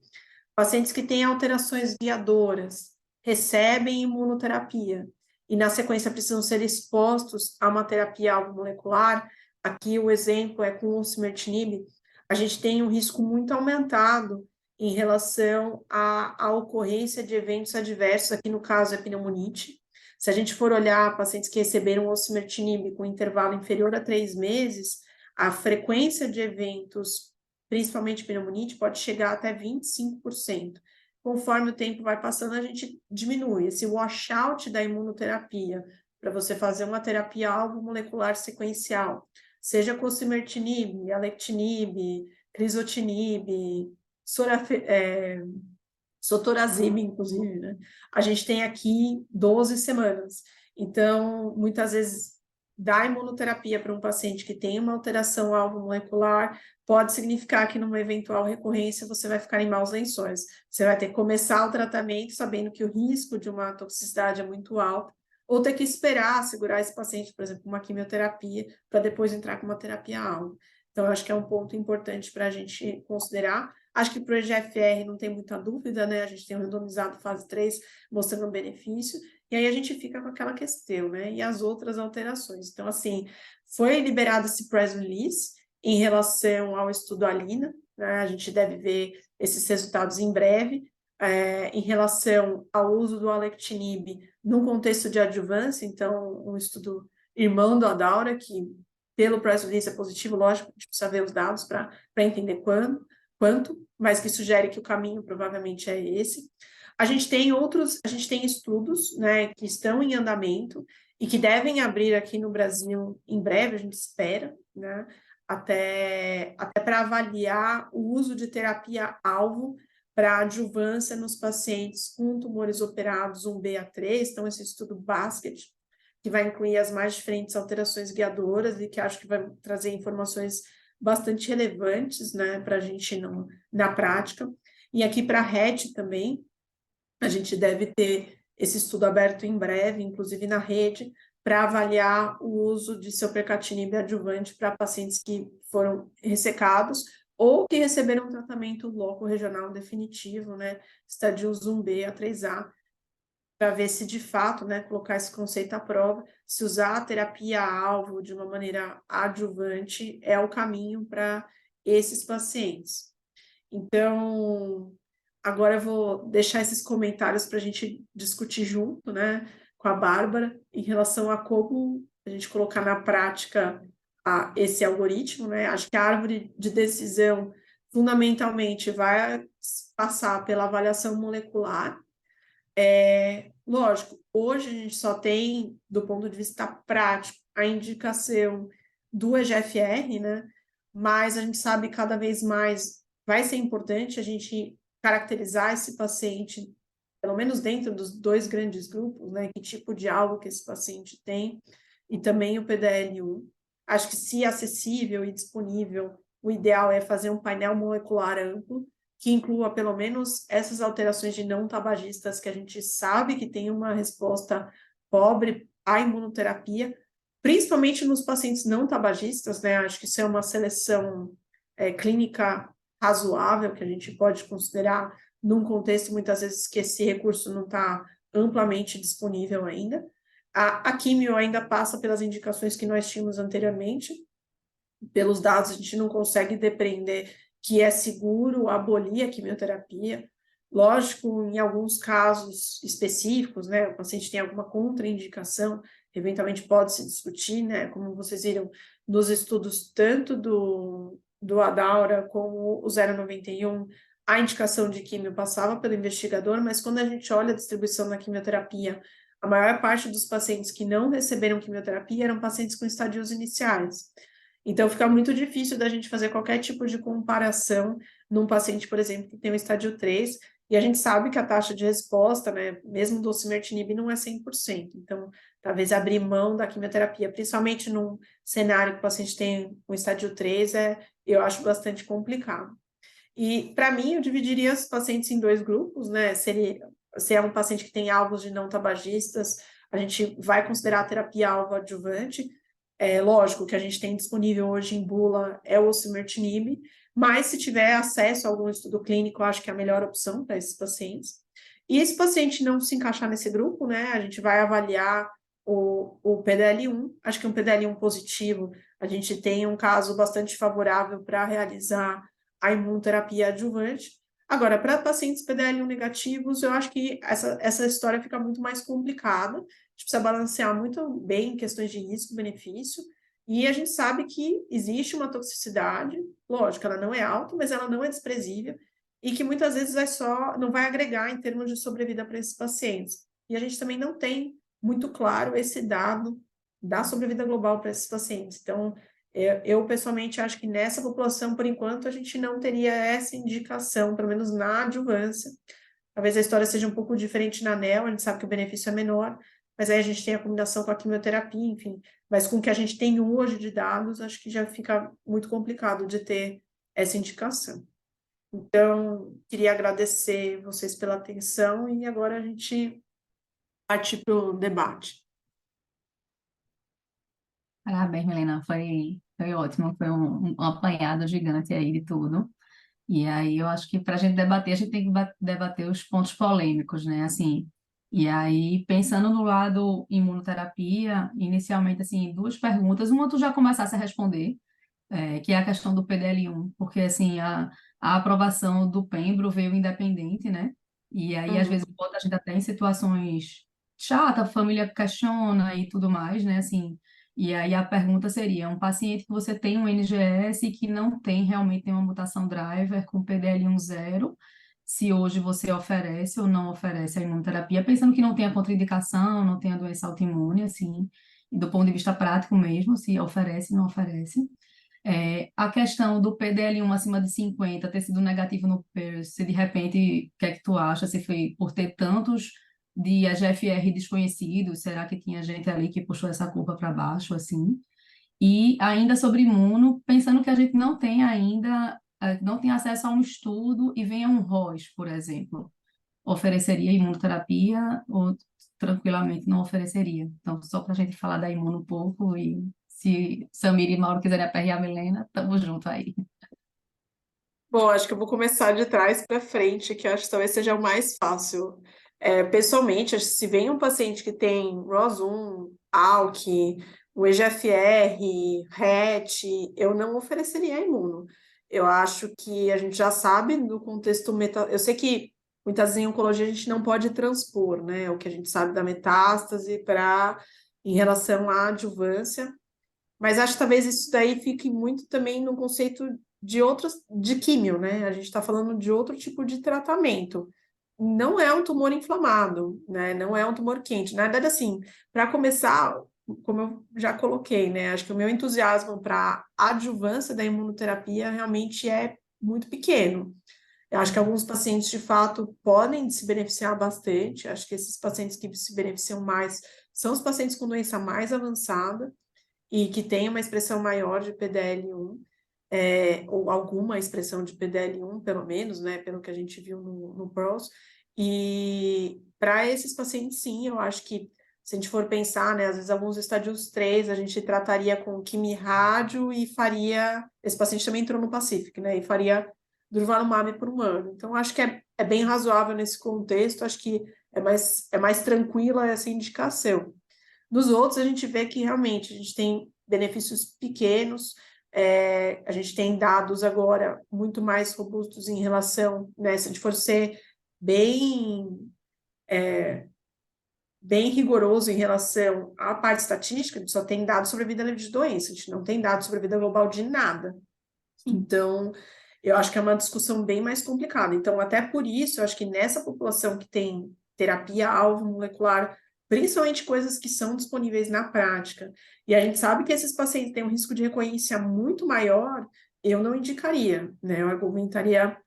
pacientes que têm alterações guiadoras recebem imunoterapia e na sequência precisam ser expostos a uma terapia alvo molecular. Aqui o exemplo é com o osimertinib. A gente tem um risco muito aumentado em relação à ocorrência de eventos adversos, aqui no caso é pneumonite. Se a gente for olhar pacientes que receberam osimertinib com intervalo inferior a 3 meses, a frequência de eventos, principalmente pneumonite, pode chegar até 25%. Conforme o tempo vai passando, a gente diminui esse washout da imunoterapia para você fazer uma terapia alvo molecular sequencial, seja com osimertinib, alectinib, crizotinib, sotorazib, inclusive, né? A gente tem aqui 12 semanas. Então, muitas vezes, dar imunoterapia para um paciente que tem uma alteração alvo molecular pode significar que numa eventual recorrência você vai ficar em maus lençóis. Você vai ter que começar o tratamento sabendo que o risco de uma toxicidade é muito alto, ou ter que esperar segurar esse paciente, por exemplo, uma quimioterapia, para depois entrar com uma terapia alvo. Então, eu acho que é um ponto importante para a gente considerar. Acho que para o EGFR não tem muita dúvida, né? A gente tem o randomizado fase 3 mostrando um benefício, e aí a gente fica com aquela questão, né? E as outras alterações. Então, assim, foi liberado esse press release em relação ao estudo ALINA, né? A gente deve ver esses resultados em breve, em relação ao uso do alectinib no contexto de adjuvância, então um estudo irmão do Adaura, que pelo press release é positivo, lógico, a gente precisa ver os dados para entender quanto, mas que sugere que o caminho provavelmente é esse. A gente tem estudos, né, que estão em andamento e que devem abrir aqui no Brasil em breve, a gente espera, né, até para avaliar o uso de terapia-alvo para adjuvância nos pacientes com tumores operados 1B a 3, então esse estudo basket, que vai incluir as mais diferentes alterações guiadoras e que acho que vai trazer informações bastante relevantes, né, para a gente na prática. E aqui para a rede também, a gente deve ter esse estudo aberto em breve, inclusive na rede, para avaliar o uso de soprecalcimab adjuvante para pacientes que foram ressecados ou que receberam tratamento loco-regional definitivo, né, estadios 1B a 3A, para ver se de fato, né, colocar esse conceito à prova, se usar a terapia-alvo de uma maneira adjuvante é o caminho para esses pacientes. Então, agora eu vou deixar esses comentários para a gente discutir junto, né, com a Bárbara, em relação a como a gente colocar na prática esse algoritmo, né? Acho que a árvore de decisão, fundamentalmente, vai passar pela avaliação molecular. Lógico, hoje a gente só tem, do ponto de vista prático, a indicação do EGFR, né? Mas a gente sabe cada vez mais vai ser importante a gente caracterizar esse paciente, pelo menos dentro dos dois grandes grupos, né? Que tipo de algo que esse paciente tem, e também o PDL1. Acho que, se acessível e disponível, o ideal é fazer um painel molecular amplo, que inclua pelo menos essas alterações de não tabagistas que a gente sabe que tem uma resposta pobre à imunoterapia, principalmente nos pacientes não tabagistas, né? Acho que isso é uma seleção clínica razoável que a gente pode considerar num contexto, muitas vezes, que esse recurso não está amplamente disponível ainda. A químio ainda passa pelas indicações que nós tínhamos anteriormente. Pelos dados, a gente não consegue depreender que é seguro abolir a quimioterapia. Lógico, em alguns casos específicos, né, o paciente tem alguma contraindicação, eventualmente pode se discutir, né, como vocês viram nos estudos tanto do Adaura como o 091, a indicação de químio passava pelo investigador, mas quando a gente olha a distribuição da quimioterapia, a maior parte dos pacientes que não receberam quimioterapia eram pacientes com estadios iniciais. Então, fica muito difícil da gente fazer qualquer tipo de comparação num paciente, por exemplo, que tem um estádio 3, e a gente sabe que a taxa de resposta, né, mesmo do osimertinib, não é 100%. Então, talvez abrir mão da quimioterapia, principalmente num cenário que o paciente tem um estádio 3, eu acho bastante complicado. E, para mim, eu dividiria os pacientes em dois grupos, né? Se é um paciente que tem alvos de não tabagistas, a gente vai considerar a terapia-alvo adjuvante. Lógico que a gente tem disponível hoje em bula é o osimertinib, mas se tiver acesso a algum estudo clínico, eu acho que é a melhor opção para esses pacientes. E esse paciente não se encaixar nesse grupo, né? A gente vai avaliar o PDL1. Acho que um PDL1 positivo, a gente tem um caso bastante favorável para realizar a imunoterapia adjuvante. Agora, para pacientes PDL1 negativos, eu acho que essa história fica muito mais complicada. A gente precisa balancear muito bem questões de risco-benefício, e a gente sabe que existe uma toxicidade, lógico, ela não é alta, mas ela não é desprezível, e que muitas vezes não vai agregar em termos de sobrevida para esses pacientes. E a gente também não tem muito claro esse dado da sobrevida global para esses pacientes. Então, eu pessoalmente acho que nessa população, por enquanto, a gente não teria essa indicação, pelo menos na adjuvância. Talvez a história seja um pouco diferente na ANEL, a gente sabe que o benefício é menor, mas aí a gente tem a combinação com a quimioterapia, enfim. Mas com o que a gente tem hoje de dados, acho que já fica muito complicado de ter essa indicação. Então, queria agradecer vocês pela atenção e agora a gente partir para o debate. Parabéns, Milena, foi ótimo, foi um apanhado gigante aí de tudo. E aí eu acho que para a gente debater, a gente tem que debater os pontos polêmicos, né? Assim, e aí, pensando no lado imunoterapia, inicialmente, assim, duas perguntas. Uma tu já começasse a responder, que é a questão do PDL1, porque, assim, a aprovação do Pembro veio independente, né? E aí, às Uhum. vezes, bota a gente até em situações chatas, a família questiona e tudo mais, né? Assim, e aí a pergunta seria, um paciente que você tem um NGS e que não tem realmente nenhuma mutação driver com PDL1 zero, se hoje você oferece ou não oferece a imunoterapia, pensando que não tenha contraindicação, não tenha doença autoimune, assim, e do ponto de vista prático mesmo, se oferece ou não oferece. A questão do PDL1 acima de 50 ter sido negativo no PERS, se de repente, o que é que tu acha? Se foi por ter tantos de EGFR desconhecidos, será que tinha gente ali que puxou essa curva para baixo, assim? E ainda sobre imuno, pensando que a gente não tem ainda, não tem acesso a um estudo e venha um ROS, por exemplo, ofereceria imunoterapia ou tranquilamente não ofereceria? Então, só para a gente falar da imuno um pouco e se Samir e Mauro quiserem aperrear a Milena, tamo junto aí. Bom, acho que eu vou começar de trás para frente, que eu acho que talvez seja o mais fácil. Pessoalmente, acho que se vem um paciente que tem ROS1, ALK, o EGFR, RET, eu não ofereceria imuno. Eu acho que a gente já sabe do contexto Eu sei que muitas vezes em oncologia a gente não pode transpor, né, o que a gente sabe da metástase para em relação à adjuvância. Mas acho que talvez isso daí fique muito também no conceito de outros, de químio, né? A gente está falando de outro tipo de tratamento. Não é um tumor inflamado, né? Não é um tumor quente. Na verdade, assim, para começar, como eu já coloquei, né? Acho que o meu entusiasmo para a adjuvância da imunoterapia realmente é muito pequeno. Eu acho que alguns pacientes, de fato, podem se beneficiar bastante. Acho que esses pacientes que se beneficiam mais são os pacientes com doença mais avançada e que tem uma expressão maior de PDL1, ou alguma expressão de PDL1, pelo menos, né, pelo que a gente viu no PROS. E para esses pacientes, sim, eu acho que, se a gente for pensar, né, às vezes alguns estádios 3 a gente trataria com quimio-rádio e faria. Esse paciente também entrou no Pacific, né, e faria durvalumab por um ano. Então, acho que é bem razoável nesse contexto, acho que é mais tranquila essa indicação. Nos outros, a gente vê que realmente a gente tem benefícios pequenos, a gente tem dados agora muito mais robustos em relação, né, se a gente for ser bem, bem rigoroso em relação à parte estatística, a gente só tem dados sobre a vida livre de doença, a gente não tem dados sobre a vida global de nada. Então, eu acho que é uma discussão bem mais complicada. Então, até por isso, eu acho que nessa população que tem terapia-alvo molecular, principalmente coisas que são disponíveis na prática, e a gente sabe que esses pacientes têm um risco de recorrência muito maior, eu não indicaria, né? Eu argumentaria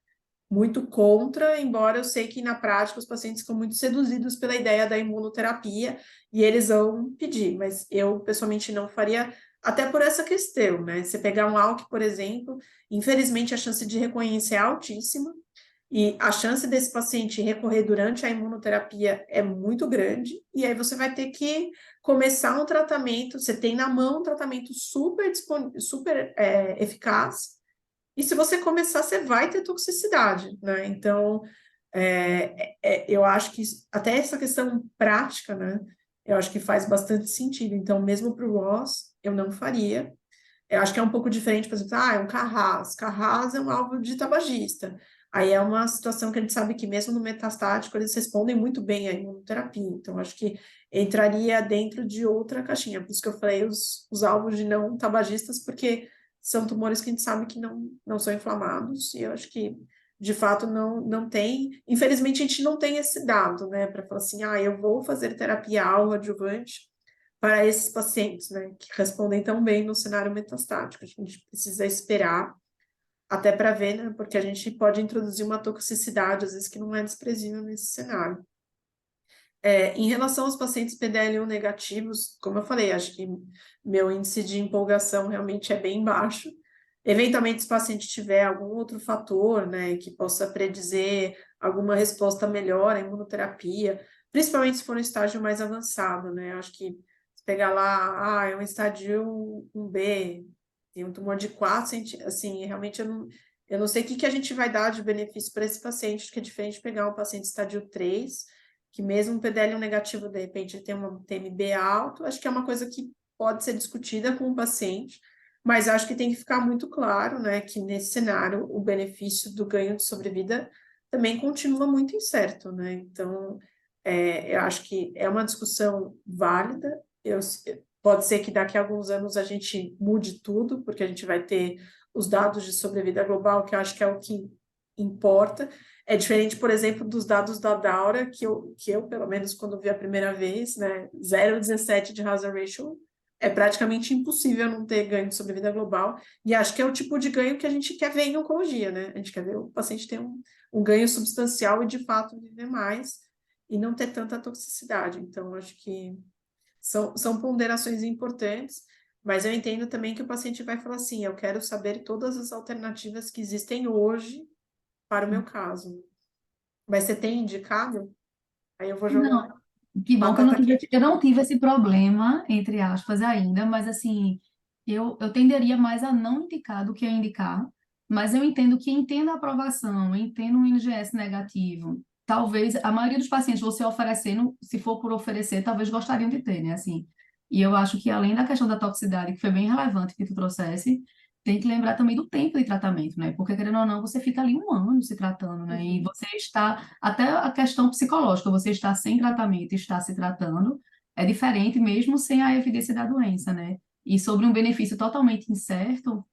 muito contra, embora eu sei que na prática os pacientes ficam muito seduzidos pela ideia da imunoterapia e eles vão pedir, mas eu pessoalmente não faria, até por essa questão, né? Você pegar um ALK, por exemplo, infelizmente a chance de recorrência é altíssima e a chance desse paciente recorrer durante a imunoterapia é muito grande, e aí você vai ter que começar um tratamento, você tem na mão um tratamento super eficaz, e se você começar, você vai ter toxicidade, né? Então, eu acho que até essa questão prática, né? Eu acho que faz bastante sentido. Então, mesmo para o Ross, eu não faria. Eu acho que é um pouco diferente, por exemplo, é um Carras. Carras é um alvo de tabagista. Aí é uma situação que a gente sabe que mesmo no metastático eles respondem muito bem à imunoterapia. Então, acho que entraria dentro de outra caixinha. Por isso que eu falei os alvos de não tabagistas, porque são tumores que a gente sabe que não são inflamados. E eu acho que, de fato, não tem. Infelizmente, a gente não tem esse dado, né? Para falar assim, eu vou fazer terapia-alvo adjuvante para esses pacientes, né, que respondem tão bem no cenário metastático. A gente precisa esperar até para ver, né, porque a gente pode introduzir uma toxicidade, às vezes, que não é desprezível nesse cenário. Em relação aos pacientes PDL1 negativos, como eu falei, acho que meu índice de empolgação realmente é bem baixo. Eventualmente, se o paciente tiver algum outro fator, né, que possa predizer alguma resposta melhor à imunoterapia, principalmente se for um estágio mais avançado, né, acho que se pegar lá, é um estágio 1B, tem um tumor de 4 centímetros, assim, realmente eu não sei o que a gente vai dar de benefício para esse paciente, que é diferente de pegar um paciente estágio 3, que mesmo um PDL1 negativo, de repente, tem um TMB alto, acho que é uma coisa que pode ser discutida com o paciente, mas acho que tem que ficar muito claro, né, que nesse cenário o benefício do ganho de sobrevida também continua muito incerto, né? Então, eu acho que é uma discussão válida. Pode ser que daqui a alguns anos a gente mude tudo, porque a gente vai ter os dados de sobrevida global, que eu acho que é o que importa. É diferente, por exemplo, dos dados da Daura, que eu pelo menos, quando vi a primeira vez, né, 0,17 de hazard ratio, é praticamente impossível não ter ganho de sobrevida global, e acho que é o tipo de ganho que a gente quer ver em oncologia, né? A gente quer ver o paciente ter um ganho substancial e, de fato, viver mais e não ter tanta toxicidade. Então, acho que são ponderações importantes, mas eu entendo também que o paciente vai falar assim, eu quero saber todas as alternativas que existem hoje para o meu caso. Mas você tem indicado? Aí eu vou jogar Não, que bom que batata quente. eu não tive esse problema, entre aspas, ainda, mas assim, eu tenderia mais a não indicar do que a indicar, mas eu entendo que entendo a aprovação, entendo um NGS negativo. Talvez a maioria dos pacientes, você oferecendo, se for por oferecer, talvez gostariam de ter, né? Assim, e eu acho que além da questão da toxicidade, que foi bem relevante que tu trouxesse, tem que lembrar também do tempo de tratamento, né? Porque, querendo ou não, você fica ali um ano se tratando, né? E você está, até a questão psicológica, você está sem tratamento e está se tratando, é diferente mesmo sem a evidência da doença, né? E sobre um benefício totalmente incerto,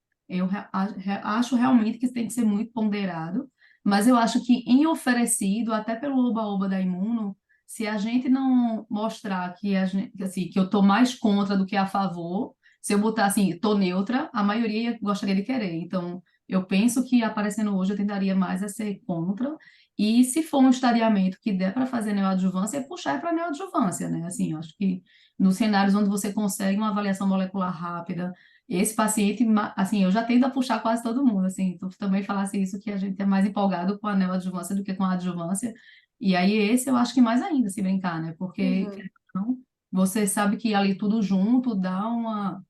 acho realmente que tem que ser muito ponderado, mas eu acho que em oferecido, até pelo oba-oba da Imuno, se a gente não mostrar que, assim, que eu estou mais contra do que a favor, se eu botar assim, tô neutra, a maioria gostaria de querer. Então, eu penso que aparecendo hoje eu tentaria mais a ser contra. E se for um estadiamento que der para fazer neoadjuvância, é puxar para neoadjuvância, né? Assim, eu acho que nos cenários onde você consegue uma avaliação molecular rápida, esse paciente, assim, eu já tendo a puxar quase todo mundo, assim, tu também falasse isso, que a gente é mais empolgado com a neoadjuvância do que com a adjuvância. E aí esse eu acho que mais ainda, se brincar, né? Porque Uhum. não, você sabe que ali tudo junto dá uma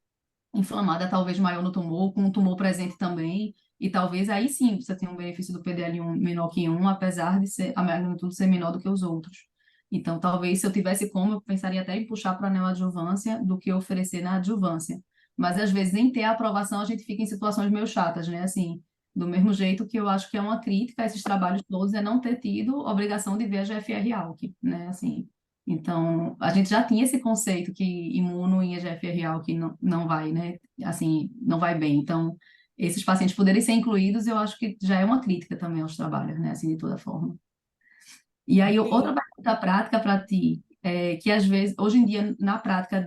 inflamada talvez maior no tumor, com o tumor presente também, e talvez aí sim você tenha um benefício do PDL1 menor que 1, apesar de ser, a magnitude ser menor do que os outros. Então, talvez se eu tivesse como, eu pensaria até em puxar para a neoadjuvância do que oferecer na adjuvância. Mas, às vezes, em ter a aprovação, a gente fica em situações meio chatas, né? Assim, do mesmo jeito que eu acho que é uma crítica a esses trabalhos todos, é não ter tido obrigação de ver a GFR-ALK, né? Assim, então, a gente já tinha esse conceito que imuno em EGFR que não vai, né? Assim, não vai bem. Então, esses pacientes poderem ser incluídos, eu acho que já é uma crítica também aos trabalhos, né? Assim, de toda forma. E aí, outra Sim. pergunta prática para ti, é que às vezes, hoje em dia, na prática,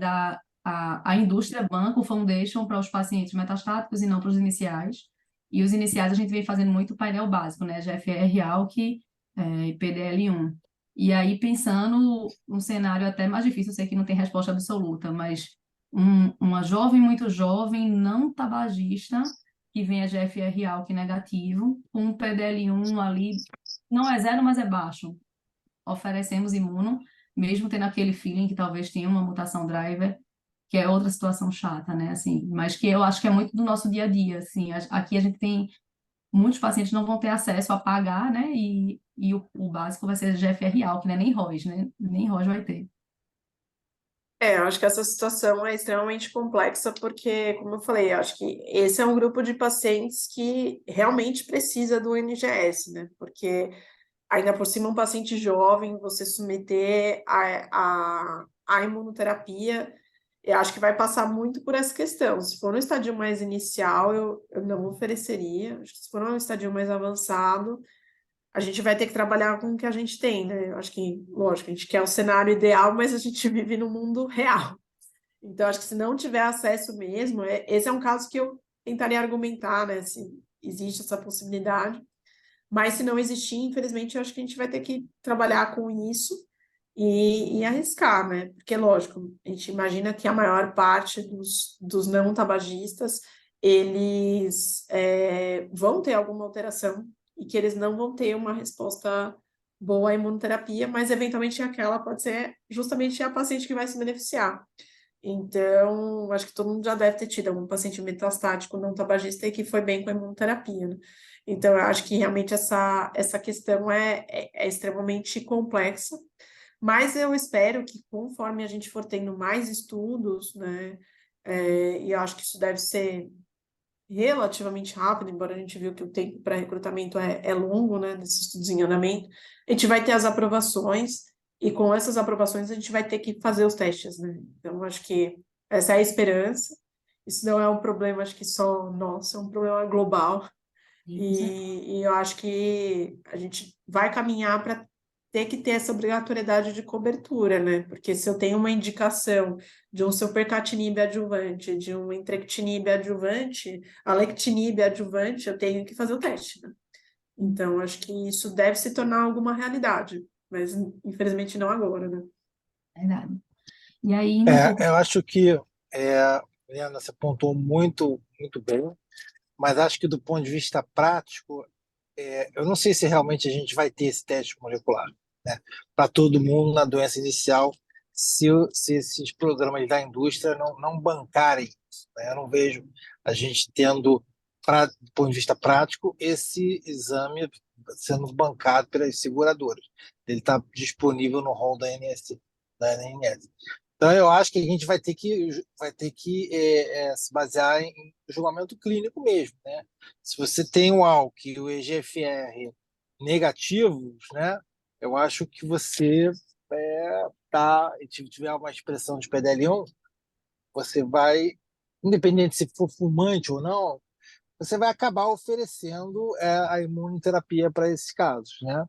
a indústria banca o foundation para os pacientes metastáticos e não para os iniciais. E os iniciais a gente vem fazendo muito painel básico, né? GFR, ALK, e PDL1. E aí, pensando um cenário até mais difícil, eu sei que não tem resposta absoluta, mas uma jovem, muito jovem, não tabagista, que vem a GFR, ALK negativo, com um PDL1 ali, não é zero, mas é baixo, oferecemos imuno, mesmo tendo aquele feeling que talvez tenha uma mutação driver, que é outra situação chata, né? Assim, mas que eu acho que é muito do nosso dia a dia, assim. Aqui a gente tem muitos pacientes não vão ter acesso a pagar, né? E o básico vai ser GFR-ALK, né? Nem ROS, né? Nem ROS vai ter. Eu acho que essa situação é extremamente complexa, porque, como eu falei, eu acho que esse é um grupo de pacientes que realmente precisa do NGS, né? Porque ainda por cima, um paciente jovem, você submeter a imunoterapia, eu acho que vai passar muito por essa questão. Se for no estadio mais inicial, eu não ofereceria. Acho que se for no estadio mais avançado, a gente vai ter que trabalhar com o que a gente tem, né? Eu acho que, lógico, a gente quer o cenário ideal, mas a gente vive no mundo real. Então, acho que se não tiver acesso mesmo, esse é um caso que eu tentaria argumentar, né? Se existe essa possibilidade. Mas se não existir, infelizmente, eu acho que a gente vai ter que trabalhar com isso e arriscar, né? Porque, lógico, a gente imagina que a maior parte dos não tabagistas, eles vão ter alguma alteração e que eles não vão ter uma resposta boa à imunoterapia, mas eventualmente aquela pode ser justamente a paciente que vai se beneficiar. Então, acho que todo mundo já deve ter tido algum paciente metastático não tabagista e que foi bem com a imunoterapia, né? Então, eu acho que realmente essa questão é extremamente complexa, mas eu espero que conforme a gente for tendo mais estudos, né, e eu acho que isso deve ser relativamente rápido, embora a gente viu que o tempo para recrutamento é longo, né, desses estudos em andamento. A gente vai ter as aprovações, e com essas aprovações a gente vai ter que fazer os testes, né? Então, acho que essa é a esperança. Isso não é um problema, acho que só nosso, é um problema global. E eu acho que a gente vai caminhar para ter que ter essa obrigatoriedade de cobertura, né? Porque se eu tenho uma indicação de um supercatinib adjuvante, de um entrectinib adjuvante, alectinib adjuvante, eu tenho que fazer o teste, né? Então, acho que isso deve se tornar alguma realidade, mas infelizmente não agora, né? Verdade. E aí, indo um pouco. Eu acho que, Helena, você pontuou muito, muito bem, mas acho que do ponto de vista prático, eu não sei se realmente a gente vai ter esse teste molecular, né, para todo mundo na doença inicial, se esses programas da indústria não bancarem isso, né? Eu não vejo a gente tendo, do ponto de vista prático, esse exame sendo bancado pelas seguradoras. Ele está disponível no rol da ANS, da ANS. Então, eu acho que a gente vai ter que se basear em julgamento clínico mesmo, né? Se você tem o ALK e o EGFR negativos, né? Eu acho que você tiver uma expressão de PDL1, você vai, independente se for fumante ou não, você vai acabar oferecendo a imunoterapia para esses casos, né?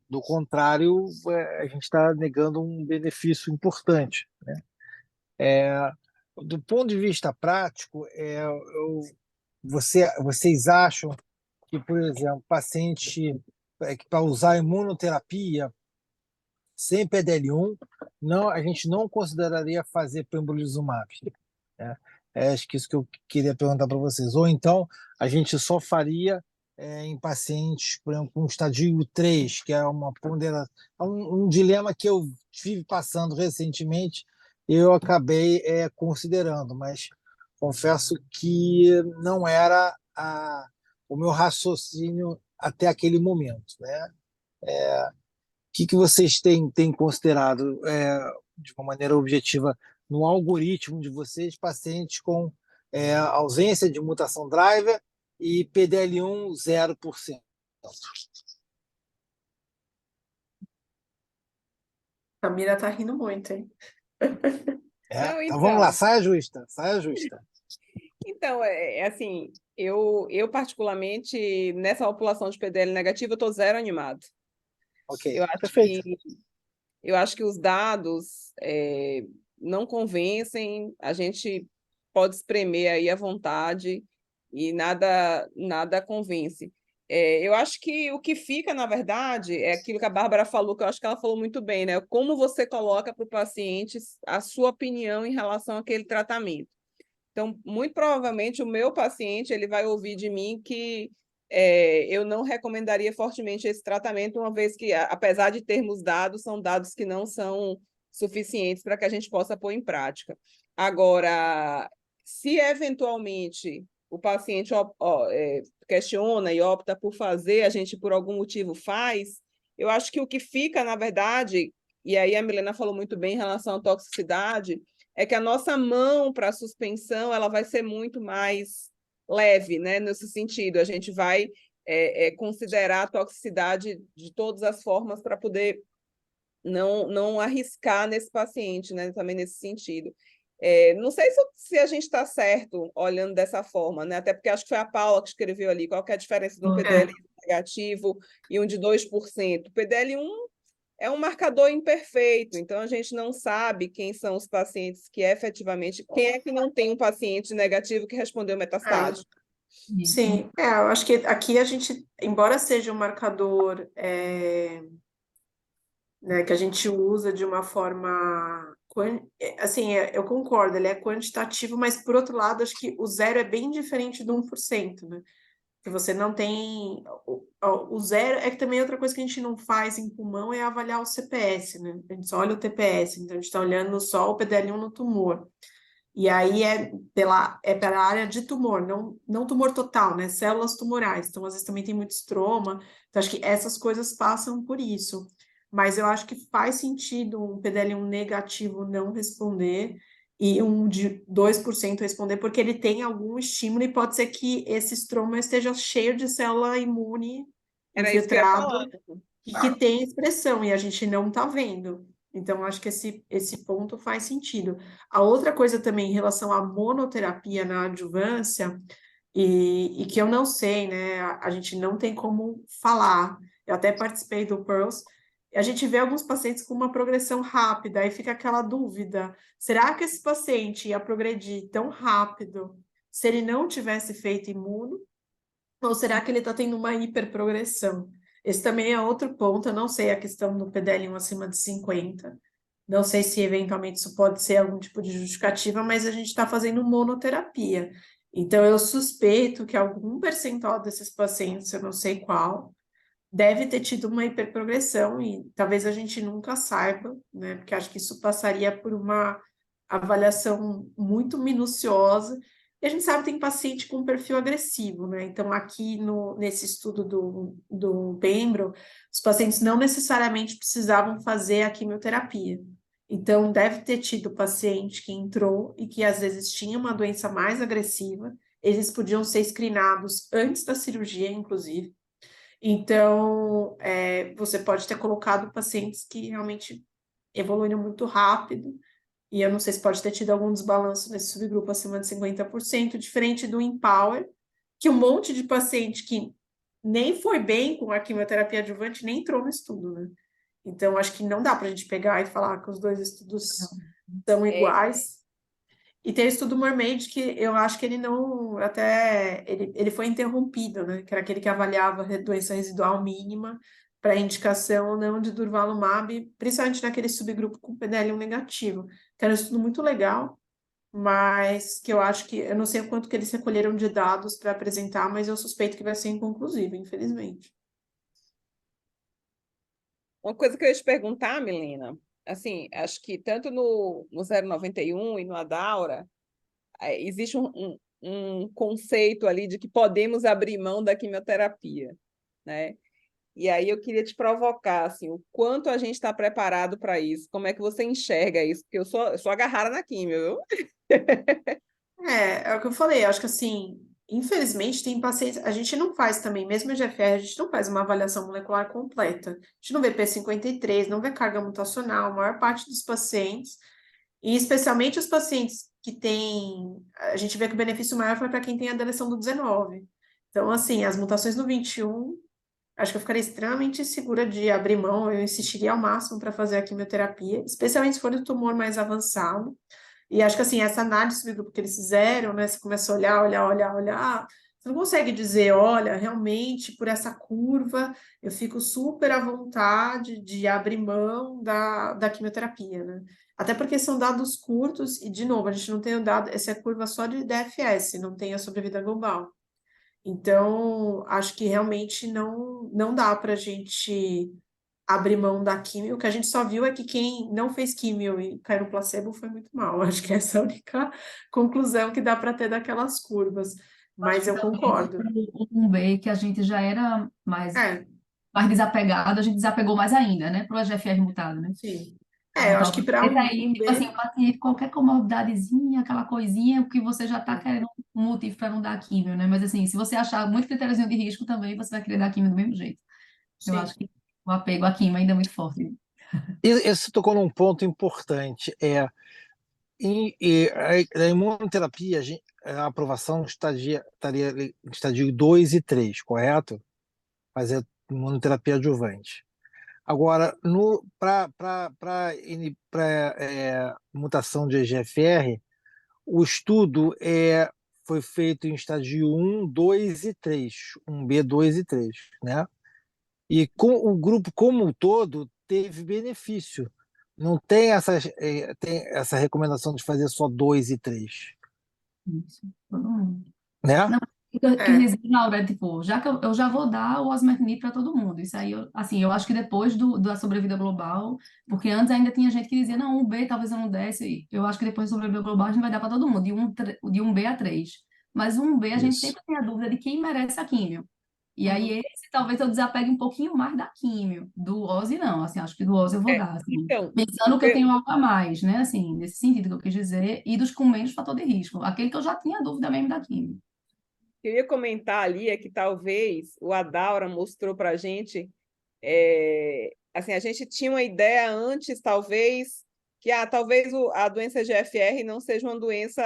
Do contrário, a gente está negando um benefício importante, né? Do ponto de vista prático, vocês acham que, por exemplo, paciente que para usar imunoterapia sem PDL1, não, a gente não consideraria fazer pembrolizumab, né? Acho que isso que eu queria perguntar para vocês. Ou então, a gente só faria em pacientes, por exemplo, com estadio 3, que é uma ponderação, um dilema que eu estive passando recentemente e eu acabei considerando, mas confesso que não era o meu raciocínio até aquele momento, né? Que vocês têm considerado, de uma maneira objetiva, no algoritmo de vocês, pacientes com ausência de mutação driver e PDL1 0%? A Mira tá rindo muito, hein? Não, Então vamos lá, então, saia justa, saia justa. então assim, eu particularmente, nessa população de PDL negativo, eu estou zero animado. Ok, Eu acho perfeito. que Eu acho que os dados não convencem, a gente pode espremer aí à vontade e nada convence. Eu acho que o que fica, na verdade, é aquilo que a Bárbara falou, que eu acho que ela falou muito bem, né? Como você coloca para o paciente a sua opinião em relação àquele tratamento. Então, muito provavelmente, o meu paciente ele vai ouvir de mim que eu não recomendaria fortemente esse tratamento, uma vez que, apesar de termos dados, são dados que não são suficientes para que a gente possa pôr em prática. Agora, se eventualmente o paciente questiona e opta por fazer, a gente por algum motivo faz, eu acho que o que fica, na verdade, e aí a Milena falou muito bem em relação à toxicidade, é que a nossa mão para a suspensão ela vai ser muito mais leve, né? Nesse sentido, a gente vai considerar a toxicidade de todas as formas para poder não arriscar nesse paciente, né? Também nesse sentido. Não sei se a gente está certo olhando dessa forma, né? Até porque acho que foi a Paula que escreveu ali qual que é a diferença de um PDL negativo e um de 2%. O PDL1 é um marcador imperfeito, então a gente não sabe quem são os pacientes que efetivamente. Quem é que não tem um paciente negativo que respondeu metastático? Sim, eu acho que aqui a gente, embora seja um marcador né, que a gente usa de uma forma. Assim, eu concordo, ele é quantitativo, mas por outro lado, acho que o zero é bem diferente do 1%, né? Que você não tem. O zero é que também outra coisa que a gente não faz em pulmão é avaliar o CPS, né? A gente só olha o TPS, então a gente está olhando só o PDL1 no tumor. E aí pela área de tumor, não tumor total, né? Células tumorais. Então, às vezes também tem muito estroma. Então, acho que essas coisas passam por isso. Mas eu acho que faz sentido um PDL1 negativo não responder. e um de 2% responder porque ele tem algum estímulo e pode ser que esse estroma esteja cheio de célula imune Era isso que eu ia infiltrada falar. que tem expressão e a gente não está vendo. Então, acho que esse ponto faz sentido. A outra coisa também em relação à monoterapia na adjuvância, e que eu não sei, né? A gente não tem como falar. Eu até participei do PEARLS. A gente vê alguns pacientes com uma progressão rápida, aí fica aquela dúvida: será que esse paciente ia progredir tão rápido se ele não tivesse feito imuno? Ou será que ele está tendo uma hiperprogressão? Esse também é outro ponto. Eu não sei a questão do PDL1 acima de 50. Não sei se eventualmente isso pode ser algum tipo de justificativa, mas a gente está fazendo monoterapia. Então, eu suspeito que algum percentual desses pacientes, eu não sei qual, deve ter tido uma hiperprogressão e talvez a gente nunca saiba, né? Porque acho que isso passaria por uma avaliação muito minuciosa. E a gente sabe que tem paciente com perfil agressivo, né? Então, aqui nesse estudo do Pembro, os pacientes não necessariamente precisavam fazer a quimioterapia. Então, deve ter tido paciente que entrou e que às vezes tinha uma doença mais agressiva, eles podiam ser screenados antes da cirurgia, inclusive. Então, você pode ter colocado pacientes que realmente evoluíram muito rápido, e eu não sei se pode ter tido algum desbalanço nesse subgrupo acima de 50%, diferente do Empower, que um monte de paciente que nem foi bem com a quimioterapia adjuvante nem entrou no estudo, né? Então, acho que não dá para a gente pegar e falar que os dois estudos são iguais. E tem o estudo Mermaid, que eu acho que ele não, até, ele foi interrompido, né? Que era aquele que avaliava a doença residual mínima para indicação ou não de durvalumab, principalmente naquele subgrupo com PDL1 negativo, que era um estudo muito legal, mas que eu acho que, eu não sei o quanto que eles recolheram de dados para apresentar, mas eu suspeito que vai ser inconclusivo, infelizmente. Uma coisa que eu ia te perguntar, Milena, assim, acho que tanto no 091 e no Adaura, existe um conceito ali de que podemos abrir mão da quimioterapia, né? E aí eu queria te provocar, assim, o quanto a gente está preparado para isso, como é que você enxerga isso? Porque eu sou agarrada na quimio, viu? É o que eu falei, eu acho que assim, infelizmente tem pacientes, a gente não faz também, mesmo EGFR, a gente não faz uma avaliação molecular completa. A gente não vê P53, não vê carga mutacional, a maior parte dos pacientes, e especialmente os pacientes que têm, a gente vê que o benefício maior foi para quem tem a deleção do 19. Então, assim, as mutações no 21, acho que eu ficaria extremamente segura de abrir mão, eu insistiria ao máximo para fazer a quimioterapia, especialmente se for o tumor mais avançado. E acho que assim, essa análise do grupo que eles fizeram, né? Você começa a olhar, você não consegue dizer, olha, realmente por essa curva eu fico super à vontade de abrir mão da quimioterapia, né? Até porque são dados curtos, e de novo, a gente não tem o dado, essa é a curva só de DFS, não tem a sobrevida global. Então, acho que realmente não dá para a gente abrir mão da químio. O que a gente só viu é que quem não fez químio e caiu no placebo foi muito mal. Acho que essa é a única conclusão que dá para ter daquelas curvas. Acho Mas que eu talvez concordo. um B que a gente já era É, mais desapegado, a gente desapegou mais ainda, né? Para o EGFR mutado, né? sim. Então, Eu acho que talvez para aí, um tipo assim, B, o paciente, qualquer comorbidadezinha, aquela coisinha, que você já está querendo um motivo para não dar químio, né? Mas assim, se você achar muito critériozinho de risco também, você vai querer dar químio do mesmo jeito. Eu acho sim. que o apego à químio ainda é muito forte. E você tocou num ponto importante, a imunoterapia, a aprovação estaria em estadio 2 e 3, correto? Fazer imunoterapia adjuvante. Agora, para mutação de EGFR, o estudo foi feito em estágio 1, 2 e 3, 1B, 2 e 3, né? E com o grupo como um todo teve benefício. Não tem tem essa recomendação de fazer só 2 e 3, Isso, todo mundo. né? Não, o que eu quis É, dizer, Laura, é tipo, já que eu já vou dar o osimertinib para todo mundo. Isso aí, assim, eu acho que depois da sobrevida global, porque antes ainda tinha gente que dizia, não, um B talvez eu não desse. Eu acho que depois da sobrevida global a gente vai dar para todo mundo, de um B a 3. Mas um B a gente Isso. sempre tem a dúvida de quem merece a químio. E aí esse talvez eu desapegue um pouquinho mais da químio, do OSE não, assim, acho que do OSE eu vou dar, assim, Então, pensando que eu tenho algo a mais, né, assim, nesse sentido que eu quis dizer, e dos com menos fator de risco, aquele que eu já tinha dúvida mesmo da químio. eu ia comentar ali é que talvez o Adaura mostrou para a gente, assim, a gente tinha uma ideia antes, talvez, que talvez a doença GFR não seja uma doença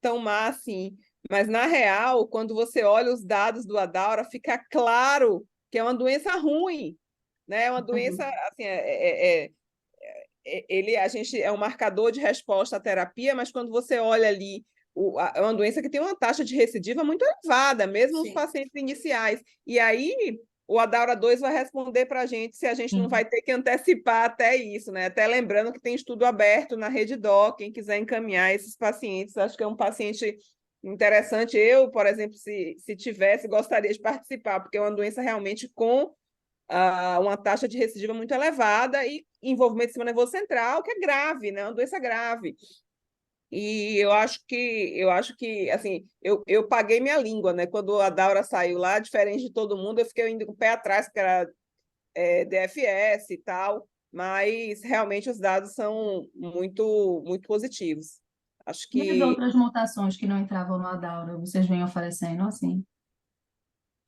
tão má assim, mas na real, quando você olha os dados do Adaura, fica claro que é uma doença ruim, né? É uma doença, assim, a gente é um marcador de resposta à terapia, mas quando você olha ali, é uma doença que tem uma taxa de recidiva muito elevada, mesmo nos Sim. pacientes iniciais. E aí, o Adaura 2 vai responder para a gente se a gente não Sim. vai ter que antecipar até isso, né? Até lembrando que tem estudo aberto na RedeDoc, quem quiser encaminhar esses pacientes, acho que é um paciente interessante. Eu, por exemplo, se tivesse, gostaria de participar, porque é uma doença realmente com uma taxa de recidiva muito elevada e envolvimento do sistema nervoso central, que é grave, né? Uma doença grave. E eu acho que assim, eu paguei minha língua, né? Quando a Daura saiu lá, diferente de todo mundo, eu fiquei indo com o pé atrás, porque era DFS e tal, mas realmente os dados são muito, muito positivos. Acho E as que outras mutações que não entravam no Adaura, vocês vêm oferecendo, assim,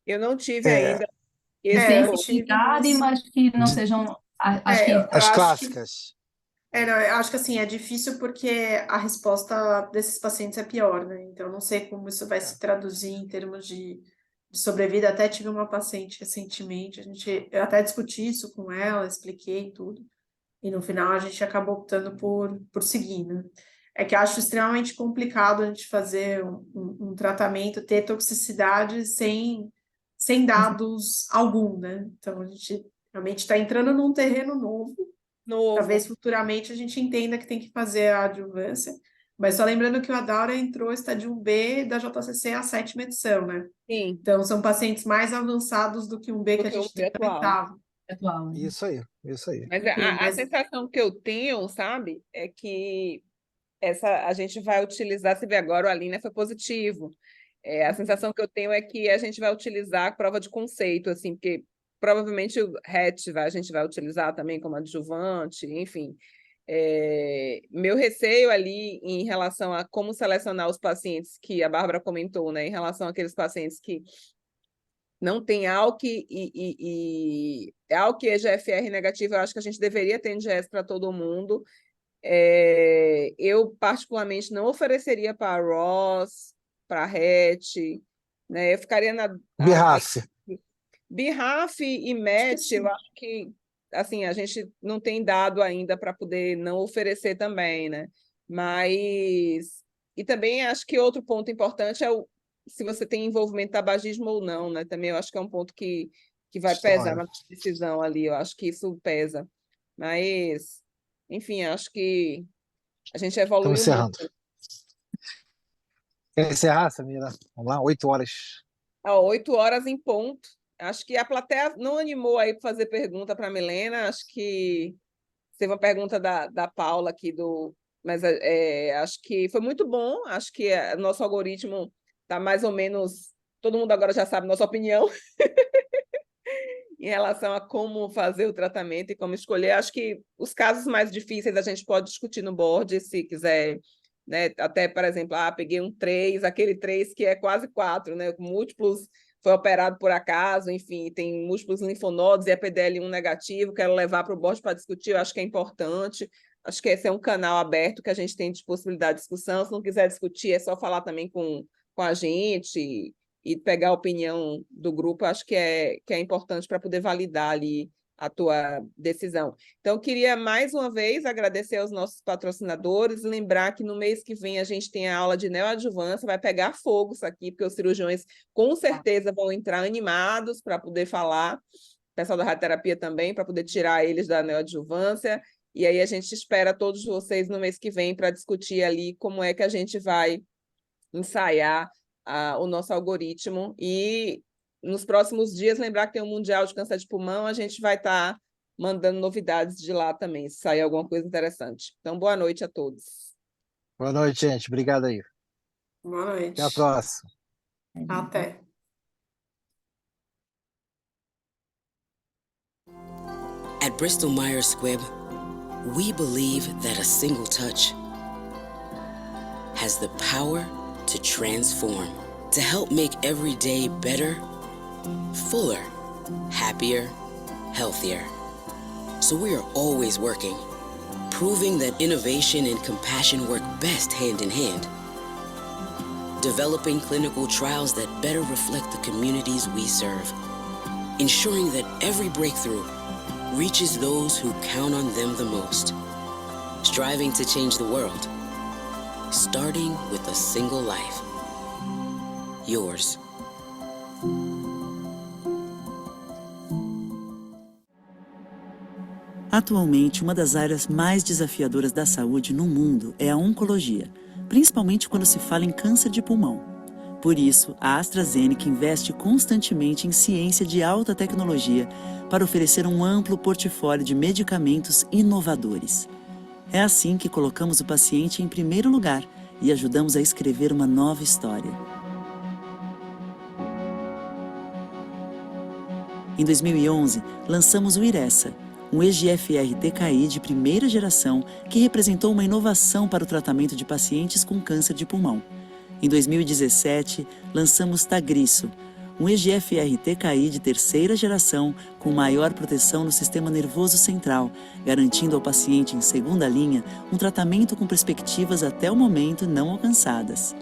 eu não tive É, ainda de esse Eu enfoque. tive sensibilidade, isso. mas que não de- sejam, acho que Eu as acho que clássicas. não, eu acho que assim, é difícil porque a resposta desses pacientes é pior, né? Então, eu não sei como isso vai se traduzir em termos de sobrevida. Até tive uma paciente recentemente, eu até discuti isso com ela, expliquei tudo, e no final a gente acabou optando por seguir, né? É que eu acho extremamente complicado a gente fazer um tratamento, ter toxicidade sem dados algum, né? Então, a gente realmente está entrando num terreno novo. Novo. Talvez futuramente a gente entenda que tem que fazer a adjuvância, mas só lembrando que o Adaura entrou estádio 1B da JCC a sétima edição, né? Sim, Então são pacientes mais avançados do que um B do que a que o gente tem na atual. oitava. atual, né? Isso aí, isso aí. Mas Enfim, a mas sensação que eu tenho, sabe, é que a gente vai utilizar, se vê agora, o Aline foi positivo. A sensação que eu tenho é que a gente vai utilizar a prova de conceito, assim, porque provavelmente o RET a gente vai utilizar também como adjuvante, enfim. Meu receio ali em relação a como selecionar os pacientes que a Bárbara comentou, né, em relação àqueles pacientes que não tem ALK e ALK e EGFR negativo, eu acho que a gente deveria ter NGS para todo mundo. Eu, particularmente, não ofereceria para a Ross, para a RET, né? Eu ficaria na Birrace. BRAF e MET, eu acho que assim, a gente não tem dado ainda para poder não oferecer também, né? Mas e também acho que outro ponto importante é se você tem envolvimento tabagismo ou não, né? Também eu acho que é um ponto que vai pesar História. na decisão ali, eu acho que isso pesa. Mas, enfim, acho que a gente Estamos evoluiu muito. encerrando. Quer encerrar, Samira? Vamos lá, 8 horas. 8 horas em ponto. Acho que a plateia não animou aí para fazer pergunta para a Milena. Acho que teve uma pergunta da Paula aqui mas acho que foi muito bom. Acho que nosso algoritmo está mais ou menos. Todo mundo agora já sabe nossa opinião em relação a como fazer o tratamento e como escolher. Acho que os casos mais difíceis a gente pode discutir no board, se quiser, né? Até, por exemplo, peguei um 3, aquele 3 que é quase 4, né? Com múltiplos, foi operado por acaso, enfim, tem múltiplos linfonodos e é PDL1 negativo, quero levar para o board para discutir, eu acho que é importante. Acho que esse é um canal aberto que a gente tem de possibilidade de discussão. Se não quiser discutir, é só falar também com a gente e pegar a opinião do grupo, acho que é importante para poder validar ali a tua decisão. Então, queria mais uma vez agradecer aos nossos patrocinadores, lembrar que no mês que vem a gente tem a aula de neoadjuvância, vai pegar fogo isso aqui, porque os cirurgiões com certeza vão entrar animados para poder falar, o pessoal da radioterapia também, para poder tirar eles da neoadjuvância, e aí a gente espera todos vocês no mês que vem para discutir ali como é que a gente vai ensaiar o nosso algoritmo e nos próximos dias lembrar que tem o Mundial de Câncer de Pulmão, a gente vai estar mandando novidades de lá também, se sair alguma coisa interessante. Então, boa noite a todos. Boa noite, gente. Obrigado aí. boa Até a noite. próxima. Até. At Bristol Myers Squibb, we believe that a single touch has the power to transform, to help make every day better, fuller, happier, healthier. So we are always working, proving that innovation and compassion work best hand in hand, developing clinical trials that better reflect the communities we serve, ensuring that every breakthrough reaches those who count on them the most, striving to change the world, starting with a single life, yours. Atualmente, uma das áreas mais desafiadoras da saúde no mundo é a oncologia, principalmente quando se fala em câncer de pulmão. Por isso, a AstraZeneca investe constantemente em ciência de alta tecnologia para oferecer um amplo portfólio de medicamentos inovadores. É assim que colocamos o paciente em primeiro lugar e ajudamos a escrever uma nova história. Em 2011, lançamos o Iressa, um EGFR-TKI de primeira geração que representou uma inovação para o tratamento de pacientes com câncer de pulmão. Em 2017, lançamos Tagrisso, um EGFR-TKI de terceira geração com maior proteção no sistema nervoso central, garantindo ao paciente em segunda linha um tratamento com perspectivas até o momento não alcançadas.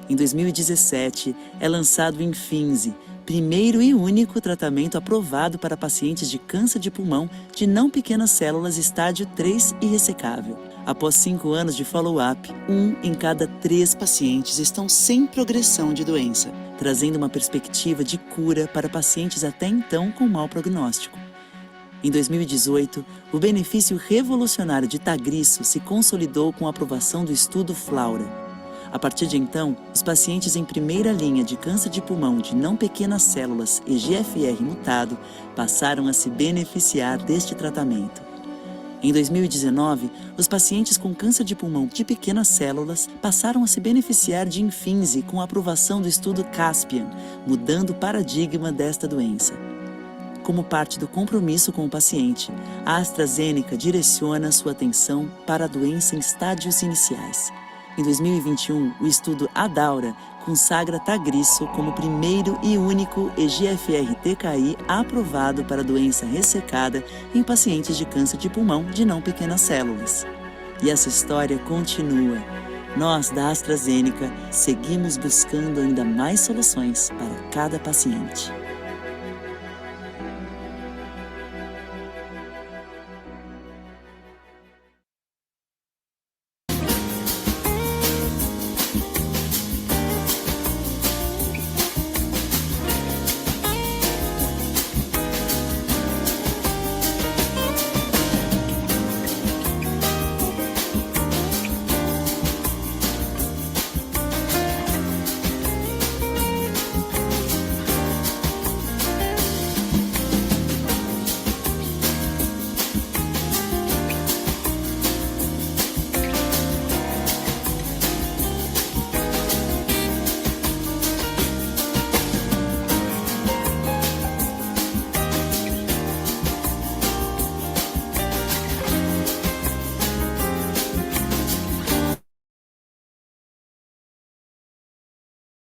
Em 2017, é lançado o Imfinzi, primeiro e único tratamento aprovado para pacientes de câncer de pulmão de não pequenas células estágio 3 e ressecável. Após 5 anos de follow-up, 1 em cada 3 pacientes estão sem progressão de doença, trazendo uma perspectiva de cura para pacientes até então com mau prognóstico. Em 2018, o benefício revolucionário de Tagrisso se consolidou com a aprovação do estudo Flaura. A partir de então, os pacientes em primeira linha de câncer de pulmão de não pequenas células EGFR mutado passaram a se beneficiar deste tratamento. Em 2019, os pacientes com câncer de pulmão de pequenas células passaram a se beneficiar de Imfinzi com a aprovação do estudo Caspian, mudando o paradigma desta doença. Como parte do compromisso com o paciente, a AstraZeneca direciona sua atenção para a doença em estádios iniciais. Em 2021, o estudo Adaura consagra Tagrisso como primeiro e único EGFR-TKI aprovado para doença ressecada em pacientes de câncer de pulmão de não pequenas células. E essa história continua. Nós, da AstraZeneca, seguimos buscando ainda mais soluções para cada paciente.